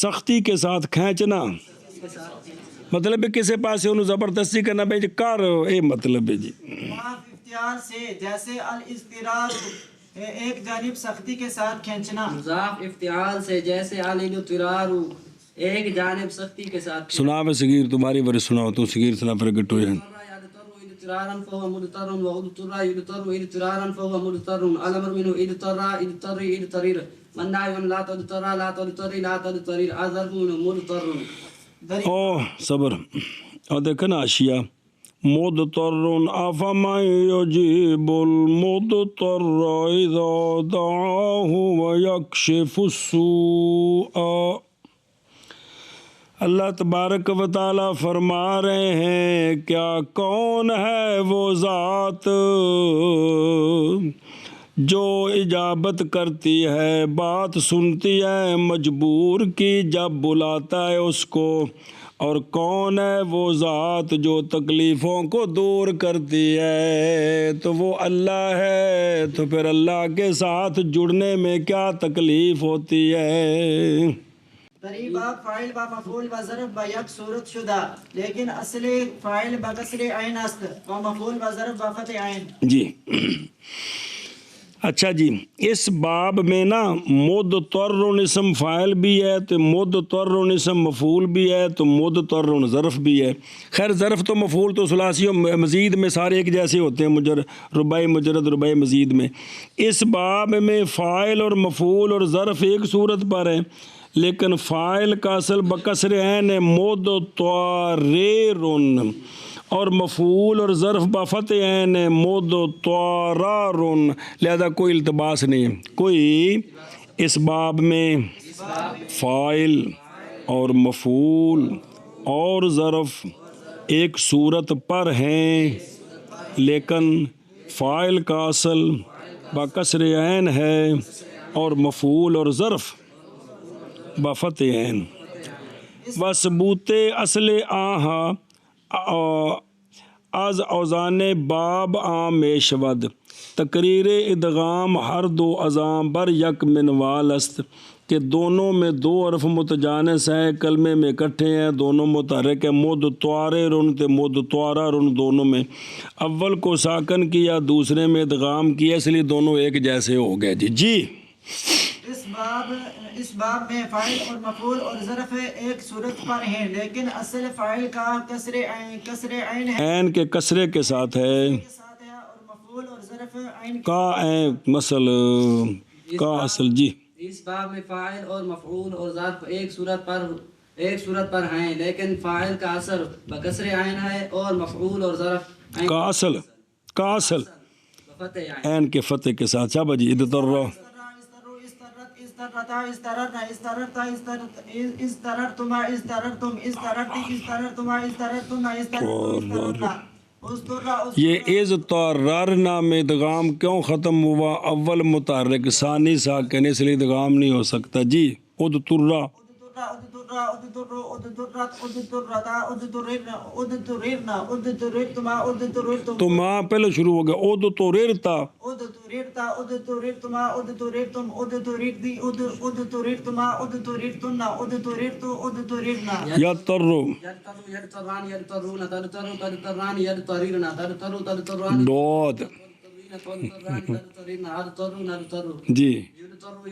سختی کے ساتھ کھینچنا، مطلب ہے کسی پاس انہوں زبردستی کرنا بھائی جی کر اے مطلب ہے جی. اختیار سے جیسے الاضطرار ایک جانب سختی کے ساتھ کھینچنا. مضاف افتعال سے جیسے الاضطرار ایک جانب سختی کے ساتھ سنا میں صغیر تمہاری بڑی سناؤ تو صغیر سنا پھر گٹو جان. اضطرارا فهو مضطر واضطر يضطر اضطرارا فهو مضطر الامر منه اضطر اضطرير منع لا تضطر لا تضطر لا تضطر اظرف مضطر. او صبر اور دیکھنا اشیاء مضطر افمن يجيب المضطر اذا دعاه ويكشف السوء. اللہ تبارک و تعالیٰ فرما رہے ہیں کیا کون ہے وہ ذات جو اجابت کرتی ہے، بات سنتی ہے مجبور کی جب بلاتا ہے اس کو، اور کون ہے وہ ذات جو تکلیفوں کو دور کرتی ہے؟ تو وہ اللہ ہے. تو پھر اللہ کے ساتھ جڑنے میں کیا تکلیف ہوتی ہے؟ باب فاعل با مفعول با ظرف با یک صورت شدہ، لیکن اصل فاعل با کسر عین است و مفعول با ظرف با فتح عین. جی اچھا جی اس باب میں نا مضطر اسم فاعل بھی ہے تو مضطر اسم مفعول بھی ہے تو مضطر ظرف بھی ہے. خیر ظرف تو مفعول تو ثلاثی و مزید میں سارے ایک جیسے ہوتے ہیں، رباعی مجرد رباعی مزید میں. اس باب میں فاعل اور مفعول اور ظرف ایک صورت پر ہے، لیکن فاعل کا اصل بکسر عین ہے مضطرر، اور مفعول اور ظرف بفتح عین ہے مضطرر. لہذا کوئی التباس نہیں ہے. کوئی اس باب میں فاعل اور مفعول اور ظرف ایک صورت پر ہیں، لیکن فاعل کا اصل بکسر عین ہے اور مفعول اور ظرف بفتح عین. وثبوت اصل آہا از اوزان باب عام شود تقریر ادغام ہر دو ازام بر یک منوال است کہ دونوں میں دو حرف متجانس ہیں، کلمے میں اکٹھے ہیں، دونوں متحرک ہیں. مضطرر تے مضطرر دونوں میں اول کو ساکن کیا دوسرے میں ادغام کیا، اس لیے دونوں ایک جیسے ہو گئے. جی اس اس باب میں فاعل اور مفعول اور ظرف ایک صورت پر ہیں، لیکن اصل فاعل کا کسر عین ہے عین کے کسرے کے ساتھ ہے، کے ساتھ ہے، اور مفعول اور ظرف عین کا عین مثل کا اصل جی اس باب میں فاعل اور مفعول اور ظرف ایک صورت پر ہیں، لیکن فاعل کا اثر بکسر عین ہے اور مفعول اور ظرف عین کا اصل بفتح عین۔ عین کے فتح کے ساتھ شابہ جی ادتر یہ از طررنا میں ادغام کیوں ختم ہوا؟ اول متحرک ثانی ساکن، اس لیے ادغام نہیں ہو سکتا جی ادترا تما پہلے شروع ہو گیا ادتررتا یا ترو يضطران يضطرون تضطران يضطرون تضطران دود جی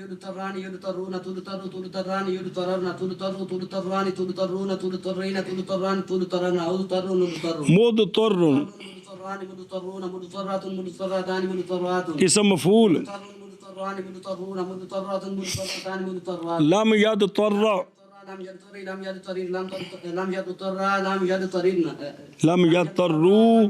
يضطران يضطرون تضطران يضطرون تضطران تضطرون تضطرين تضطران تضطرن تضطرون مضطر مضطرون مضطرات مضطراتان مضطرات اسم مفعول مضطران مضطرون مضطرات مضطراتان مضطرات لم يضطر لم يضطر لم يضطر لم يضطر لم يضطرن لم يضطروا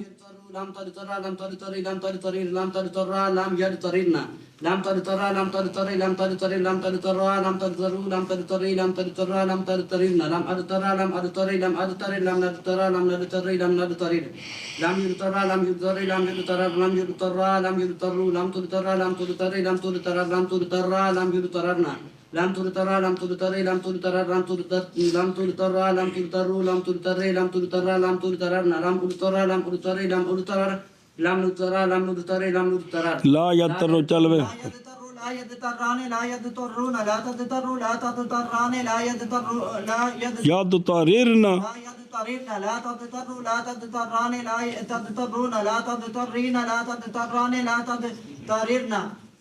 لم تضطر لم تضطر لم تضطر لم تضطر لم يضطرن لم تضطر لم تضطر لم تضطر لم تضطر لم تضطروا لم تضطر لم تضطر لم تضطرن لم أضطر لم أضطر لم أضطر لم نضطر لم نضطر لم نضطر لم يضطر لم يضطر لم يضطر لم يضطر لم يضطروا لم تضطر لم تضطر لم تضطر لم تضطر لم يضطرن لم تضطر لم تضطر لم تضطر لم تضطر لم تضطر لم تضطروا لم تضطر لم تضطر لم تضطرن لم أضطر لم أضطر لم أضطر لم نضطر لم نضطر لم نضطر لا يضطر چلوے لا يضطران لا يضطرون لا تضطروا لا تضطران لا يضطروا لا يضطررن لا يضطرن لا تضطروا لا تضطران لا تضطرون لا تضطرين لا تضطران لا تضطرن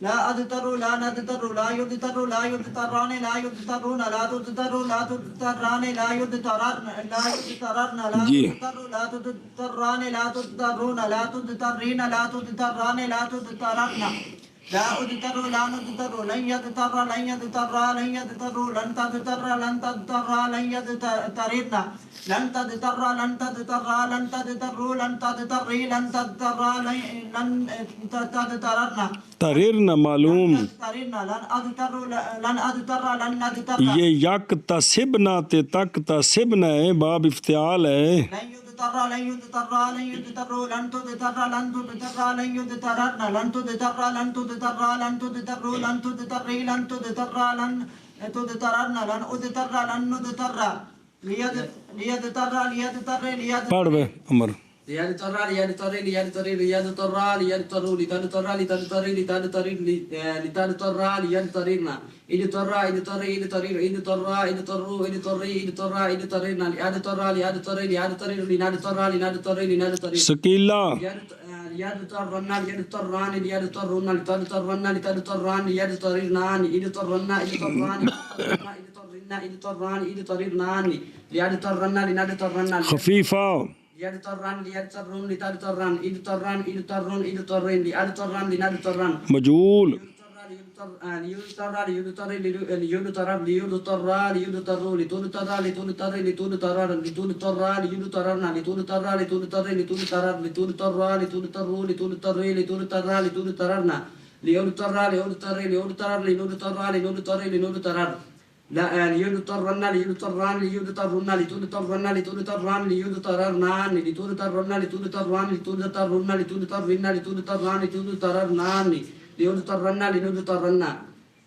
لا أضطروا لا نضطروا لا يضطروا لا يضطران لا يضطرون لا تضطروا لا تضطران لا يضطرن لا يضطرن لا جی تضطروا لا تضطران لا تضطرون لا تضطرين لا تضطران لا تضطرن لا أضطر لا نضطر لن يضطر لن يضطر لن يضطروا لن تضطر لن تضطر لن يضطرن لن تضطر لن تضطر لن تضطروا لن تضطري لن تضطر لن تضطرن تررن معلوم تضطرن لن أضطر لن أضطر لن نضطر یہ یک تصبنا تے تک تصبنا ہے باب افتعال ہے لن يضطر لن يضطر لن يضطروا لن تضطر لن تضطر لن يضطرن لن تضطر لن تضطر لن تضطروا لن تضطري لن تضطر لن تضطرن لن أضطر لن نضطر ليضطر پڑھ بے عمر ليضطر ليضطر ليضطر ليضطر ليضطروا لتضطر لتضطر لتضطر لتضطر ليضطرن اضطر اضطر اضطر اضطر اضطروا اضطري اضطر اضطرن لأضطر لأضطر لأضطر لنضطر لنضطر لنضطر سکیلا ليضطرن ليضطران ليضطرن لتضطرن لتضطران ليضطرنان اضطرن اضطران اضطران اضطرنان ليضطرن لنضطرن خفیفہ يضطرن ليضطرن لتضطرن اضطرن اضطرن اضطرن لأضطرن لنضطرن مجهول ليضطر ليضطر ليضطر ليضطر ليضطروا لتضطر لتضطر لتضطر لتضطر ليضطرن لتضطر لتضطر لتضطر لتضطر لتضطروا لتضطر لتضطر لتضطرن ليضطر ليضطر ليضطر لنضطر لنضطر لنضطر لا ليضطرن ليضطران ليضطرن لتضطرن لتضطران ليضطررنان لتضطرن لتضطران لتضطرن لتضطرن لتضطران لتضطررنان ليضطرن لنضطرن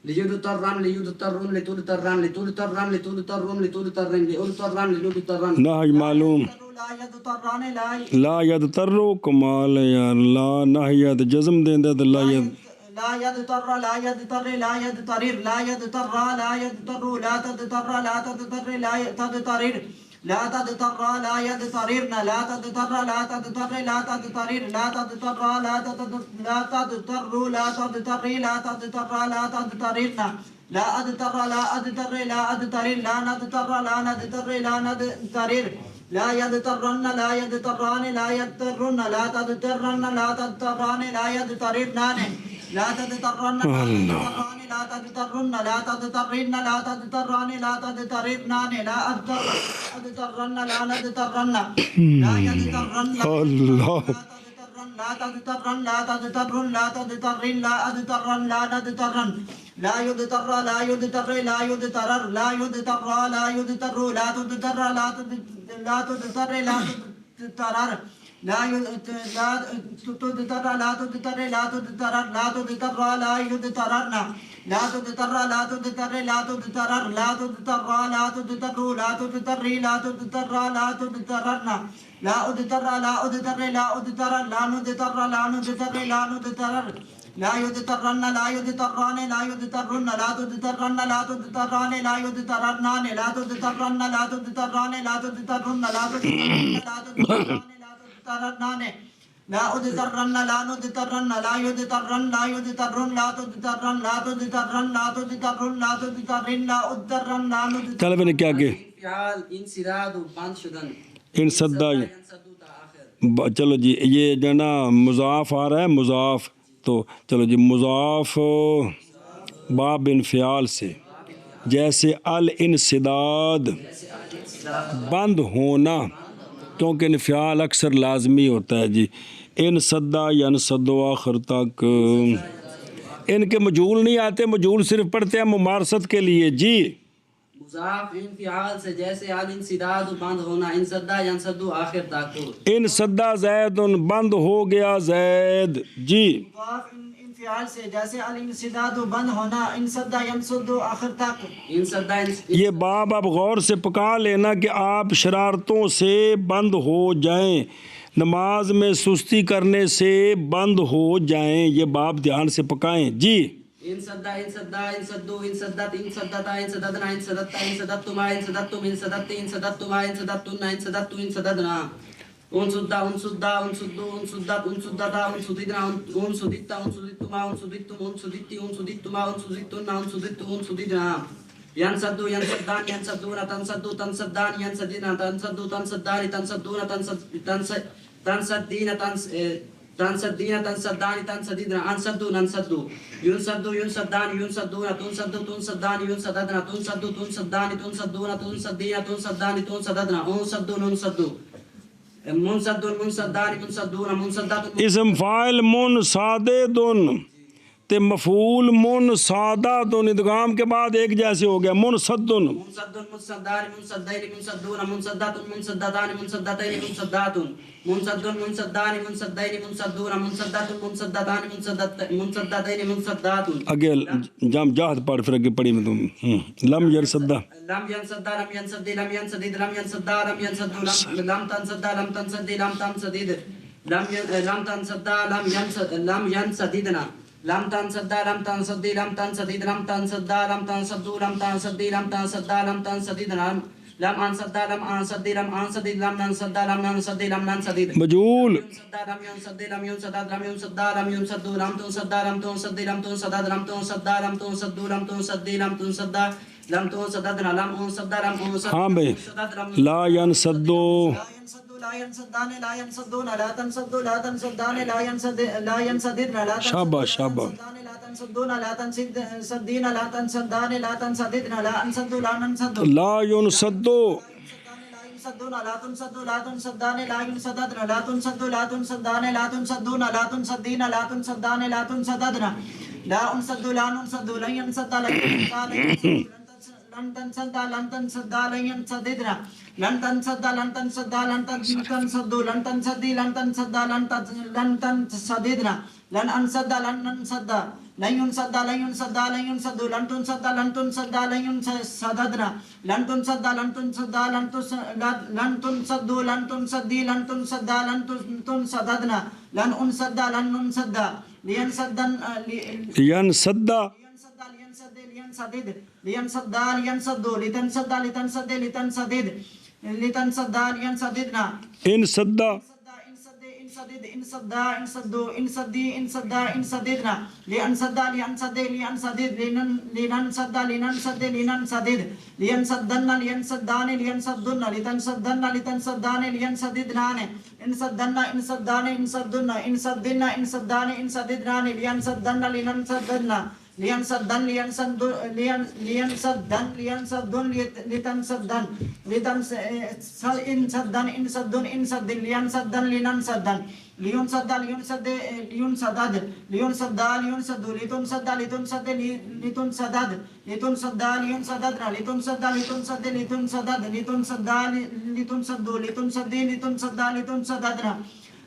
ليضطرن ليضطرن لتضطرن لتضطرن لتضطرن لتضطرن ليضطرن لنضطرن نہی معلوم لا يضطران لا يضطر کمال یار لا نہیت جزم دیندے تو لا لا يضطر لا يضطر لا يضطرر لا يضطر لا يضطر لا تضطر لا تضطر لا تضطرر لا تضطر لا يضطررن لا تضطر لا تضطر لا تضطرر لا تضطر لا تضطر لا تضطري لا تضطر لا تضطررن لا أضطر لا أضطر لا أضطرر لا نضطر لا نضطر لا نضطرر لا يضطرن لا يضطران لا يضطرن لا تضطرن لا تضطران لا يضطررن لا تضطرن لا تضطرن لا تضطرن لا تضطران لا تضطررن لا أضطرن لا نضطرن لا يضطرن اللہ لا تضطرن لا تضطرن لا تضطرن لا أضطرن لا نضطرن لا يضطر لا يضطر لا يضطرر لا يضطر لا يضطر لا تضطر لا تضطر لا تضطر لا تضطرر لا تضطر لا تضطر لا تضطرر لا تضطر لا يضطررن لا تضطر لا تضطر لا تضطرر لا تضطر لا تضطر لا تضطر لا تضطر لا تضطررن لا أضطر لا أضطر لا أضطر لا نضطر لا نضطر لا نضطرر لا يضطرن لا يضطران لا يضطرن لا تضطرن لا تضطران لا يضطررنان لا تضطرن لا تضطران لا تضطرن لا تضطرن لا تضطرن لا أضطرن لا نضطرن لا يضطرن لا يضطرن لا تضطرن لا تضطرن لا تضطرن لا تضطرن لا أضطرن لا نضطرن طلبہ نے کیا کہ انفعال انسداد و بند شدن ان صدا ینسدو تا آخر چلو جی یہ جو ہے نا مضاف آ رہا ہے مضاف تو چلو جی مضاف باب انفعال سے جیسے الانسداد بند ہونا کیونکہ انفعال اکثر لازمی ہوتا ہے جی ان صدا ینصد آخر تک ان کے مجہول نہیں آتے مجہول صرف پڑھتے ہیں ممارست کے لیے جی مضاف انفعال سے جیسے الانسداد و بند ہونا انسدا ینسدو آخر تک ہو ان صدا زید بند ہو گیا زید جی مضاف انفعال سے جیسے الانسداد بند ہونا انسد ینسد آخر تک انسدا یہ باب اب غور سے پکا لینا کہ آپ شرارتوں سے بند ہو جائیں نماز میں سستی کرنے سے بند ہو جائیں یہ باب دھیان سے پکائیں جی انسدا انسدو انسدت انسدتا انسددنا انسدتا انسدتما انسدتم انسدت انسدتما انسدتن انسدتو انسددنا انسدا انسدا انسدو انسدت انسدتا انسددنا انسدتا انسدتما انسدتم انسدتی انسدتما انسدتن انسدتو انسددنا ینسدو ینسدان ینسدون تنسدو تنسدان ینسدنا تنسدو تنسدان تنسدون تنسدین تنسدین تنسدان تنسددنا انسدو ننسدو ينسدو ينسدان ينسدون تنسدو تنسدان ينسددنا تنسدو تنسدان تنسدون تنسدين تنسدان تنسددنا انسدو ننسدو منسد منسدان منسدون منسدات اسم فاعل منصادد تے مفعول منصادات ادغام کے بعد ایک جیسے ہو گیا منصد منسد منسدان منسدين منسدون منسدات منسدتان منسدتين منسدات منسد منسدان منسدين منسدون منسدات منسدتان منسدتين منسدات اگے جام جاہد پڑھ پھر اگے پڑھی میں تم لم يرصدا لم ينسد لم ينسد لم ينسدد لم ينسد لم ينسد لم تنسد لم تنسد لم تنسدد لم تنسد لم ينسد لم ينسددنا لم تنسد لم تنسد لم تنسدد لم تنسد لم تنسد لم تنسد لم تنسد لم تنسددنا لم انسد لم انسد لم انسد لم ننسد لم ننسد لم ننسد مجهول لم ينسد لم ينسد لم ينسد لم ينسد لم تنسد لم تنسد لم تنسد لم تنسد لم تنسد لم تنسد لم تنسد لم تنسددنا لم انسد لم انسد ہاں بھائی لا ينسدو لا ينسدان لا ينسدون لا تنسد لا تنسدان لا ينسد لا ينسددن لا شاباش شاباش لا تنسدون لا تنسدين لا تنسدان لا تنسددن لا انسد لا ننسد لا ينسدو لا تنسد لا تنسدان لا ينسددن لا تنسد لا تنسدان لا تنسدون لا تنسدين لا تنسدان لا تنسددن لا انسد لا ننسد لن ينسد لن تنسد لن تنسد لن ينسددن لن تنسد لن تنسد لن تنسد لن تنسدي لن تنسد لن تنسددن لن انسد لن ننسد لن ينسد لن ينسد لن ينسد لن تنسد لن تنسد لن ينسددن لن تنسد لن تنسد لن تنسد لن تنسدي لن تنسد لن تنسددن لن انسد لن ننسد لينسدن ينسد لينسدد لينسدد لينسد لينسدوا لتنسد لتنسد لتنسدد لتنصد لينصددنا ان صدا انصددنا لأنصد لينصد لينصدد لننصد لننصد لننصدد لينصدن لينصدان لينصدن لتنصدن لتنصدان لينصددنان انصدن انصدان انصدن انصدن انصدان انصددنان لينصدن لننصدن لينصدن لينصدن لينصدن لتنصدن انصدن انصدن انصدن لينصدن لننصدن لينصد لينصد لينصدد لينصد لينصد لتنصد لتنصد لتنصدد لتنصد لينصددنا لتنصد لتنصد لتنصدد لتنصد لتنصد لتنصد لتنصد لتنصددنا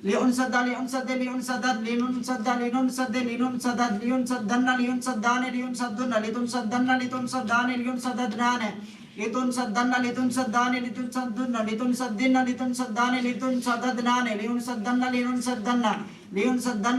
لينصد لينصد لينصدد لننصد لننصد لننصدد لينصدن لينصدان لينصدن لتنصدن لتنصدان لينصددنان لتنصدن لتنصدان لتنصدن لتنصدن لتنصدان لتنصددنان لينصدن لينصدن لينصدن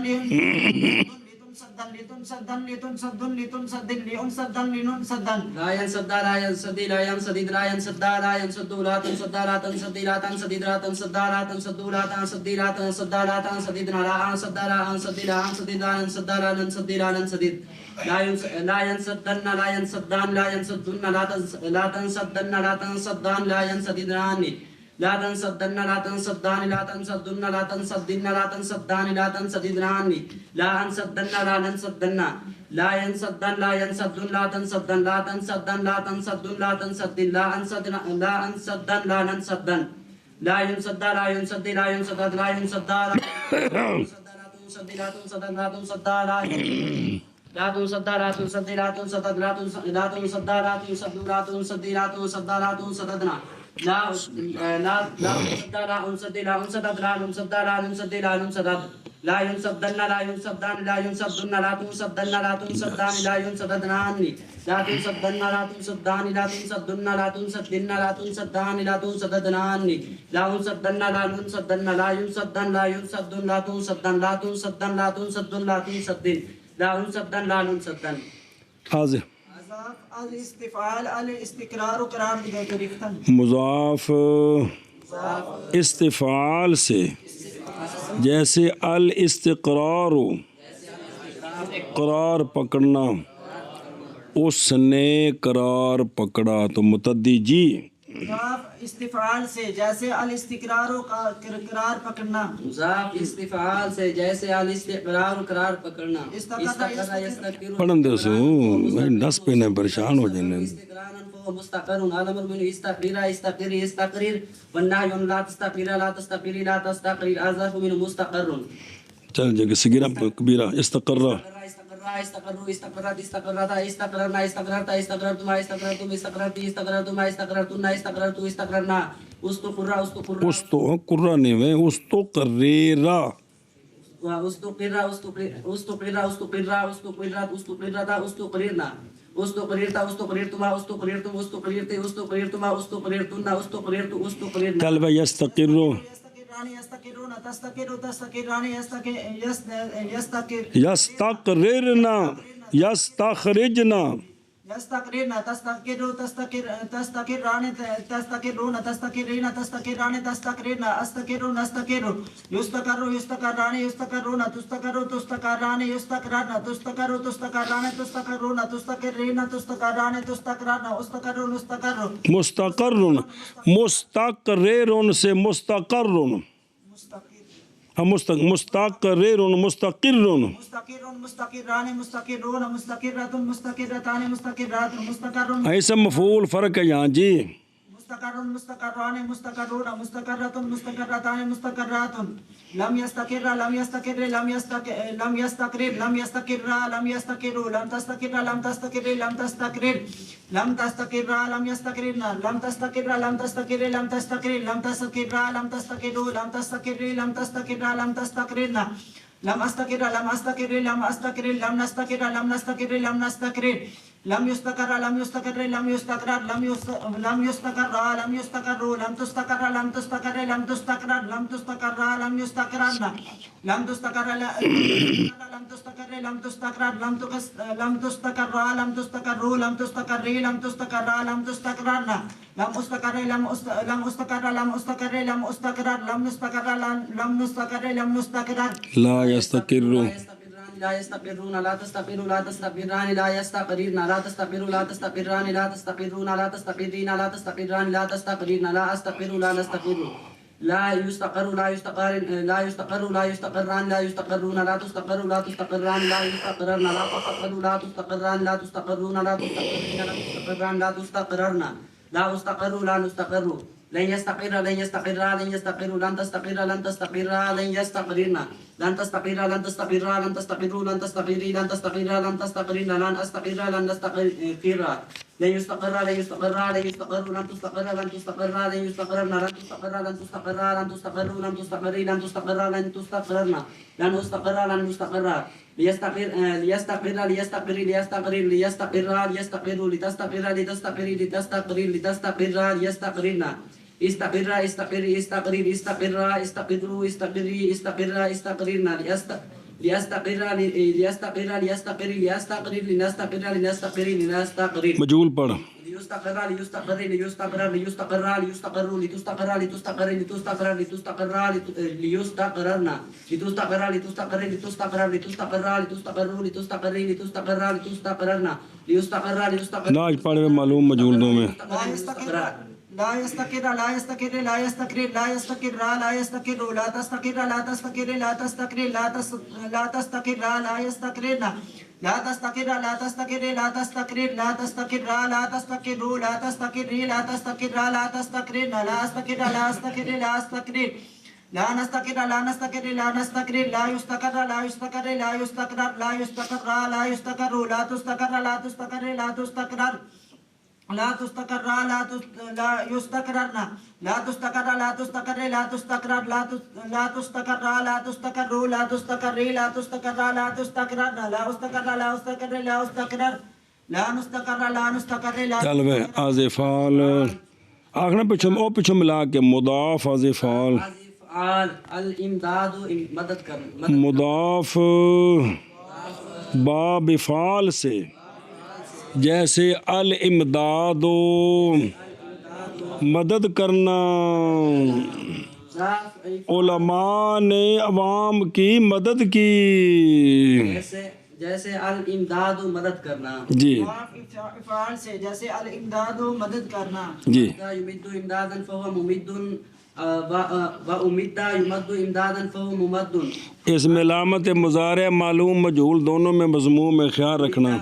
لتنصدن لتنصدن لتنصدن لينصدن لننصدن لا ينصد لا ينصد لا ينصدد لا ينصد لا ينصد لا تنصد لا تنصد لا تنصدد لا تنصد لا تنصد لا تنصد لا تنصد لا تنصددنا لا أنصد لا أنصد لا أنصد لا ينصد لا ننصد لا ننصدد لا ينصدن لا ينصدان لا ينصدن لا تنصدن لا تنصدان لا ينصددان لا تنصدن لا تنصدان لا تنصدن لا تنصدن لا تنصدان لا تنصددنان لا أنصدن لا ننصدن لا ينصدن لا ينصدن لا تنصدن لا تنصدن لا تنصدن لا تنصدن لا أنصدن لا أنصدن لا ننصدن لا ينصد لا ينصد لا ينصد لا ينصد لا تنصد لا تنصد لا تنصد لا تنصد لا تنصد لا تنصد لا تنصد لا تنصد لا تنصد لا تنصد لا تنصد لا تنصدنا لا لا لا لا أنصد لا أنصد لا ننصد لا ننصد لا ننصد لا ينصدن لا ينصدان لا ينصدن لا تنصدن لا تنصدان لا ينصددنان لا تنصدن لا تنصدان لا تنصدن لا تنصدن لا تنصدان لا تنصددنان لا ينصدن لا ينصدن لا ينصدن لا ينصدن لا تنصدن لا تنصدن لا تنصدن لا تنصدن لا ينصدن لا ننصدن حاضر الاستفعال الاستقرار قرار دیگر گرفتن مضاف استفعال سے جیسے الاستقرار قرار پکڑنا، اس نے قرار پکڑا تو متعدی جی مضاف استفعال سے جیسے الاستقرار قرار پکڑنا، مضاف استفعال سے جیسے الاستقرار قرار پکڑنا، استقرا يستقر پڑھن دے سو دس پہنے پریشان ہو جانے استقرارا فهو مستقر الامر من يستقر يستقر يستقرر والنهي عن لا تستقر لا تستقر لا تستقر الظرف من مستقر چل جگہ سگیرہ کبیرہ استقرہ استقروا استقرت استقرتا استقررنا استقررتا استقررتما استقررتم استقررتی استقررتما استقررتن استقررتو استقررنا استقرا استقرا قرہ نہیں ہے استقررہ استقرا استقرا استقرا استقرات استقرتا استقررنا استقررتا استقررتما استقررتم استقررتی استقررتما استقررتن استقررتو استقررنا قلب یستقر يستقرون تستقر تستقران يستقر یستقررنا یستخرجنا يستقرن تستقر تستقر تستقران تستقرون تستقرين تستقران تستقرن استقر نستقر يستقر يستقران يستقرون تستقر تستقران يستقرن تستقر تستقران تستقرون تستقرين تستقران تستقرن استقر نستقر مستقر مستقرر سے مستقر مستقرر مستقر مستقر مستقران مستقرون مستقرات مستقرتان مستقرات مستقر ایسا مفعول فرق ہے یہاں جی مستقر مستقران مستقرون مستقرات مستقرتان مستقرات لم يستقر لم يستقر لم يستقر لم يستقر لم يستقر لم يستقر لم تستقر لم تستقر لم تستقر لم تستقر لم يستقرن لم تستقر لم تستقر لم تستقر لم تستقر لم تستقر لم تستقر لم تستقر لم تستقرن لم استقر لم استقر لم استقر لم نستقر لم نستقر لم نستقر لم يستقر لم يستقر لم يستقر لم يستقر لم يستقر لم تستقر لم تستقر لم تستقر لم تستقر لم يستقر لم تستقر لم تستقر تستقر لم تستقر لم تستقر لم تستقر لم تستقر لم تستقر لم تستقرن لم استقر لم استقر لم استقر لم استقر لم نستقر لم نستقر لم نستقر لا يستقر لا يستقرون لا تستقروا لا تستقران لا يستقرين لا تستقروا لا تستقران لا تستقرون لا تستقرين لا تستقران لا تستقرين لا أستقر لا نستقر لا يستقر لا يستقر لا يستقر لا يستقران لا يستقرون لا تستقر لا تستقران لا يستقرن لا تستقر لا تستقران لا تستقرون لا تستقرين لا تستقران لا تستقرن لا أستقر لا نستقر لن يستقر لن يستقر لن يستقر لن تستقر لن تستقر لن يستقرن لن تستقر لن تستقر لن تستقر لن تستقري لن تستقر لن تستقرن لن أستقر لن نستقر لن يستقر لن يستقر لن يستقر لن تستقر لن تستقر لن يستقرن لن تستقر لن تستقر لن تستقر لن تستقري لن تستقر لن تستقرن لن أستقر لن يستقر ليستقر ليستقر ليستقر ليستقر ليستقر ليستقر لتستقر لتستقري لتستقري لتستقر ليستقرن استقر استقر استقر استقر استقروا استقري استقر استقرن ليستقر ليستقر ليستقر ليستقر لنستقر لنستقر لنستقر مجهول پڑھ ليستقر ليستقر ليستقر ليستقر ليستقر لتستقر لتستقر لتستقر لتستقر ليستقرن لتستقر لتستقر لتستقر لتستقر لتستقر لتستقر لتستقر لتستقرن ليستقر ليستقر ناج پڑھ معلوم مجهول دو میں لا يستقر لا يستقر لا يستقر لا يستقر لا يستقر لا تستقر لا تستقر لا تستقر لا تستقر لا يستقرن لا تستقر لا تستقر لا تستقر لا تستقر لا تستقر لا تستقر لا تستقر لا تستقرن لا استقر لا استقر لا استقر لا نستقر لا نستقر لا نستقر لا يستقر لا يستقر لا يستقر لا يستقر لا يستقر لا تستقر لا تستقر لا تستقر لا تستقر لا يستقرن لا تستقر لا تستقر لا تستقر لا تستقر لا تستقر لا تستقر لا تستقر لا تستقرن لا استقر لا استقر لا استقرر لا نستقر لا نستقر لا چل بے آزفال آخنا پچھو ملا کے مضاف آزفال فعال الامداد مدد کر مضاف باب فعال سے جیسے الامداد مدد کرنا علماء نے عوام کی مدد کی جیسے الامداد مدد کرنا جی فعال سے جیسے الامداد مدد کرنا جی يمد امدادا فهو ممد وامد يمد امدادا فهو ممد اس میں علامت مضارع معلوم مجہول دونوں میں مضموم میں خیال رکھنا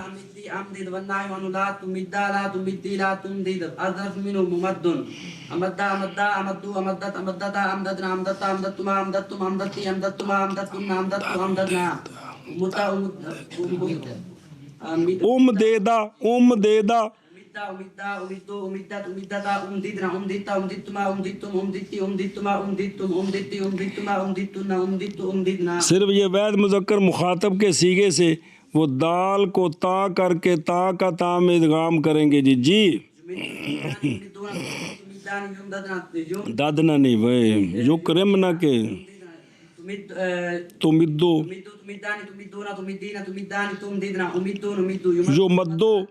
أمدد والنعي لا تمد لا تمدي لا تمدد أظرف منه ممد أمد أمد أمدوا أمدت أمدتا أمددنا أمدتا أمدتما أمدتم أمدتي أمدتما أمدتن أمدت أمددنا دے دا أمدا أمدا أمدو أمدت أمدتا أمددنا أمدتا أمدتما أمدتم أمدتي أمدتما أمدتم أمدتي أمدتما أمدتن أمدت أمددنا صرف یہ وحید مذکر مخاطب کے سیغے سے وہ دال کو تا کر کے تا کا تا میں ادغام کریں گے جی جی دادنا نہیں وہ یکرم نہ کہ تمدو جو مدو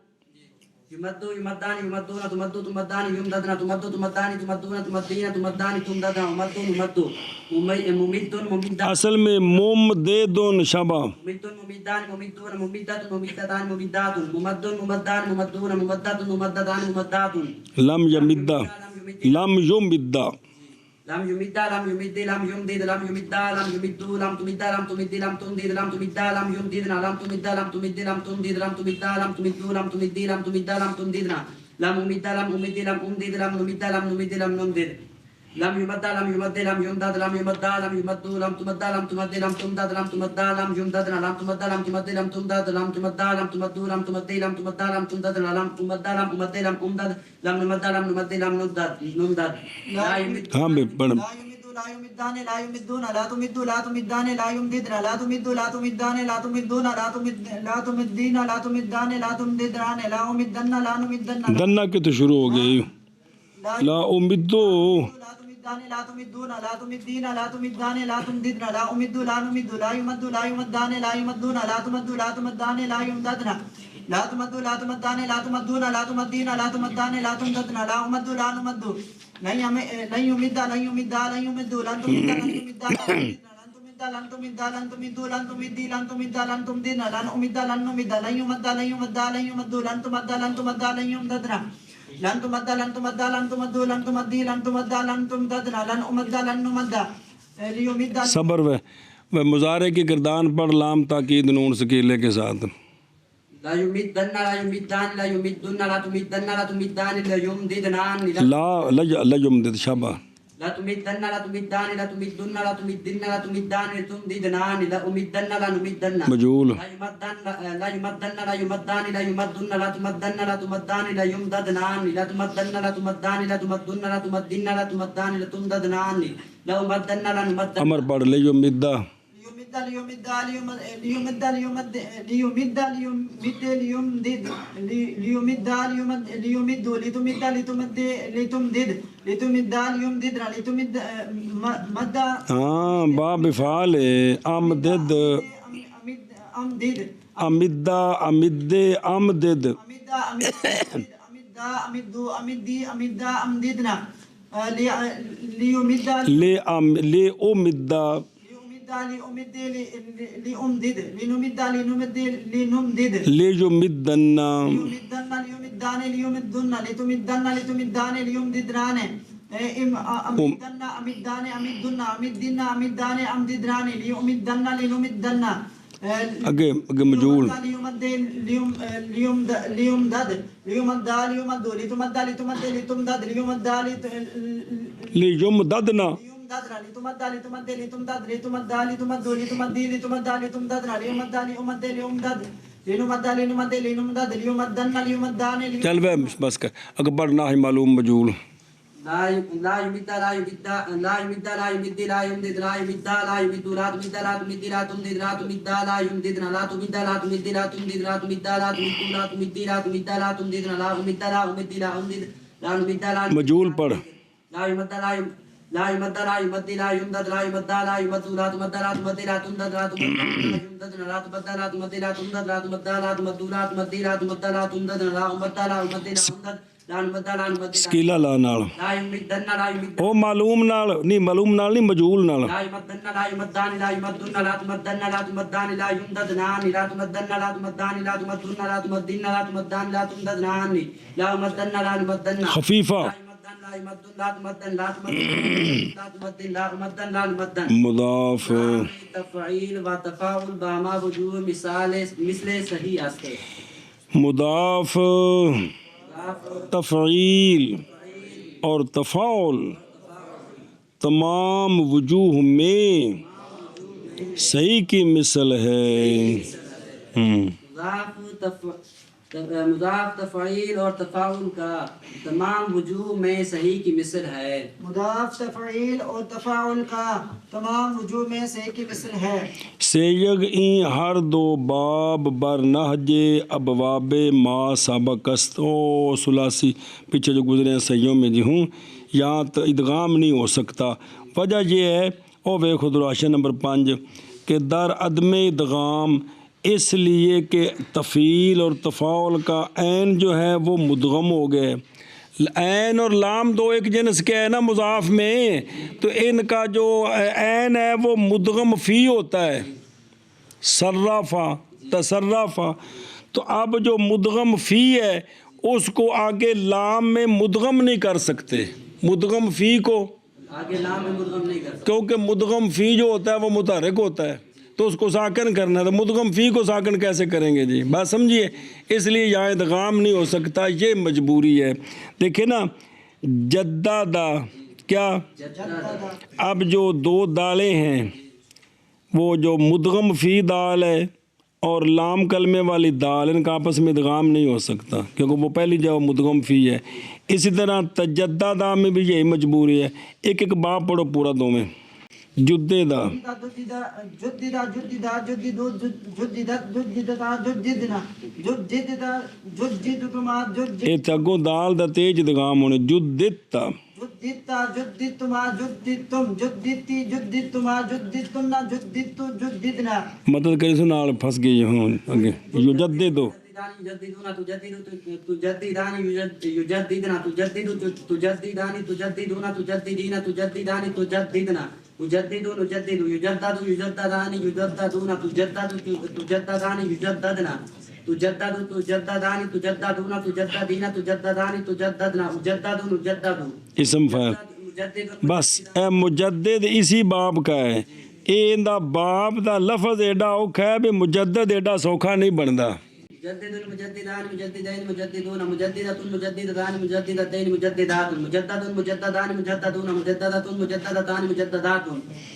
يمدو يمدان يمدون تمدو تمدان يمددنا تمدو تمدان تمدون تمدين تمدان تمددنا ومدو نمدو ممد ممد اصل میں ممددون شبہ ممد ممدان ممدون ممدت ممدتان ممدات ممد ممدان ممدون ممدت ممددان ممدات لم یمد لم یمد لم يمد لم يمد لم يمدد لم يمد لم يمدو لم تمد لم تمد لم تمدد لم تمد لم يمددنا لم تمد لم تمد لم تمدد لم تمد لم تمدو لم تمد لم تمد لم تمددنا لم أمد لم أمد لم أمدد لم نمد لم نمد لم نمدد لم يمد لم يمد لم يمدد لم يمد لم يمدو لم تمد لم تمد لم تمدد لم تمد لم يمددنا لم تمد لم تمد لم تمدد لم تمد لم تمدو لم تمد لم تمد لم تمددنا لم تمد لم أمد لم أمدد لم نمد لم نمد لم نمدد لا يمد ہاں بے پڑھ لا يمدان لا يمدون لا تمد لا تمدان لا يمددنا لا تمد لا تمدان لا تمدون لا تمد لا تمدين لا تمدان لا تمددران لا أمدن لا نمدن دنہ کے تو شروع ہو گئی لا امدو لا تمد تمدان لا تمدون لا تمدين لا تمدان لا تمددن لا أمد لا نمد لا يمد لا يمدان لا يمدون لا تمد لا تمدان لا يمددن لا تمد لا تمدان لا تمدون لا تمدين لا تمدان لا تمددن لا أمد لا نمد لن يمد لن يمد لن يمد لن تمد لن يمد لن تمد لن تمد لن تمدي لن تمد لن تمدين لن أمد لن نمد لن يمد لن يمد لن يمد لن تمد لن تمد لن يمددن لن تمد لن تمد لن تمد لن تمدي لن تمد لن تمددن لن أمد لن نمد ليمد صبر و مضارع کی گردان پر لام تاکید نون سکیلے کے ساتھ لا يمدن لا يمدان لا يمدن لا تمدن لا تمدان لا يمددنان لا یمدد شابہ لا تمدن لا تمدان لا تمدن لا تمدن لا تمدان لا تمددنان لا أمدن لا نمدن مجهول لا يمدن لا يمدن لا يمدان لا يمدن لا تمدن لا تمدان لا يمددنان لا تمدن لا تمدان لا تمدن لا تمدن لا تمدان لا تمددنان لا أمدن لا نمدن امر پڑھ لے یمدہ ليمد ليمد ليمد ليمد ليمد ليمد ليمدد ليمد ليمد ليمد لتمد لتمد لتمدد لتمد ليمدد لتمد مد ہاں باب فعال امدد امدد امدہ امد امدد امد امد امد امدي امد امددنا ليمد لے امدہ لأمد لأمدد لنمد لنمد لنمدد لیمدن ليمدن ليمدان ليمدن لتمدن لتمدان ليمددران أمدن أمدان أمدن أمدن أمدان أمددران ليمدن لنمدن اگے مجهول ليمد ليمد ليمدد ليمد ليمد لتمد لتمد لتمدد ليمد لیمددنا لتمد لتمد لتمدد لتمد لتمد لتمدي لتمد لتمدد ليمد ليمد ليمدد لنمد لنمد لنمدد ليمدن ليمدان چل بے بس کر اگر پڑھنا ہے معلوم مجهول لا يمد لا يمد لا يمد لا يمد لا يمد لا يمد لا يمد لا تمد لا تمد لا تمد لا تمد لا يمددنا لا تمد لا تمد لا تمد لا تمد لا تمد لا تمد لا تمد لا تمددنا لا أمد لا أمد لا أمد لا نمد لا مجهول پڑھ لا يمد لا يمد لا يمد لا يمدد لا يمد لا يمد لا تمد لا تمد لا تمدد لا تمد يمددنا لا تمد لا تمد لا تمدد لا تمد لا تمد لا تمد لا تمد لا تمددنا لا أمد لا أمد لا أمدد لا نمد لا نمد سکیلا لا نال لا يمدن لا يمد او معلوم نال نہیں معلوم نال نہیں مجهول نال لا يمدن لا يمدان لا يمدن لا تمدن لا تمدان لا يمددنان لا تمدن لا تمدان لا تمدن لا تمدن لا تمدان لا تمددنان لا يمدن لا نمدن خفیفہ لا يمدن لا تمدن لا تمدن لا تمدن لا تمدن لا نمدن مضاف تفعیل و تفاعل باما وجوه مثل صحیح است مضاف تفعیل اور تفاعل تمام وجوہ میں صحیح کی مثل ہے مضاف تفعیل اور تفاعل کا تمام وجوہ میں صحیح کی مثل ہے مضاف تفعیل اور تفاعل کا تمام وجوہ میں صحیح کی مثل ہے سیگ این ہر دو باب بر نہج ابواب ما سبق است او ثلاثی پیچھے جو گزرے ہیں صحیحوں میں جی ہوں یہاں ادغام نہیں ہو سکتا وجہ یہ ہے او بے خود راشن نمبر 5 کہ در عدم ادغام اس لیے کہ تفعیل اور تفاعل کا عین جو ہے وہ مدغم ہو گئے عین اور لام دو ایک جنس کے ہے نا مضاف میں تو ان کا جو عین ہے وہ مدغم فی ہوتا ہے صرفہ تصرفہ تو اب جو مدغم فی ہے اس کو آگے لام میں مدغم نہیں کر سکتے مدغم فی کو آگے لام میں مدغم نہیں کر سکتے کیونکہ مدغم فی جو ہوتا ہے وہ متحرک ہوتا ہے تو اس کو ساکن کرنا ہے تو مدغم فی کو ساکن کیسے کریں گے جی بات سمجھیے اس لیے یہاں ادغام نہیں ہو سکتا یہ مجبوری ہے دیکھیں نا جدادہ کیا اب جو دو دالیں ہیں وہ جو مدغم فی دال ہے اور لام کلمے والی دال ان کا آپس میں ادغام نہیں ہو سکتا کیونکہ وہ پہلی جو مدغم فی ہے اسی طرح تجددہ میں بھی یہی مجبوری ہے ایک ایک باب پڑھو پورا دو میں جددہ یہ تگوں دال دا تیج ادغام ہونے جددتا جددتا جددتما جددتم جددتی جددتما جددتن جددت جددنا مدد کری سو نال پھس گئی ہوں اگے یجدد يجددون تجددان يجددنا تجددان تجددون تجددين تجددان تجددنا يجددون يجدد يجدد يجددان يجددون تجدد تجددان يجددنا تجدد تجددان تجددون تجددين تجددان تجددنا مجدد مجدد اسم فاعل بس اے مجدد اسی باب کا ہے ایندا باب دا لفظ ایڈا اوکھا ہے بھی مجدد ایڈا سوکھا نہیں بندا مجدد مجددان مجددين مجددون مجددة مجددتان مجددتين مجددات مجدد مجددان مجددون مجددة مجددتان مجددات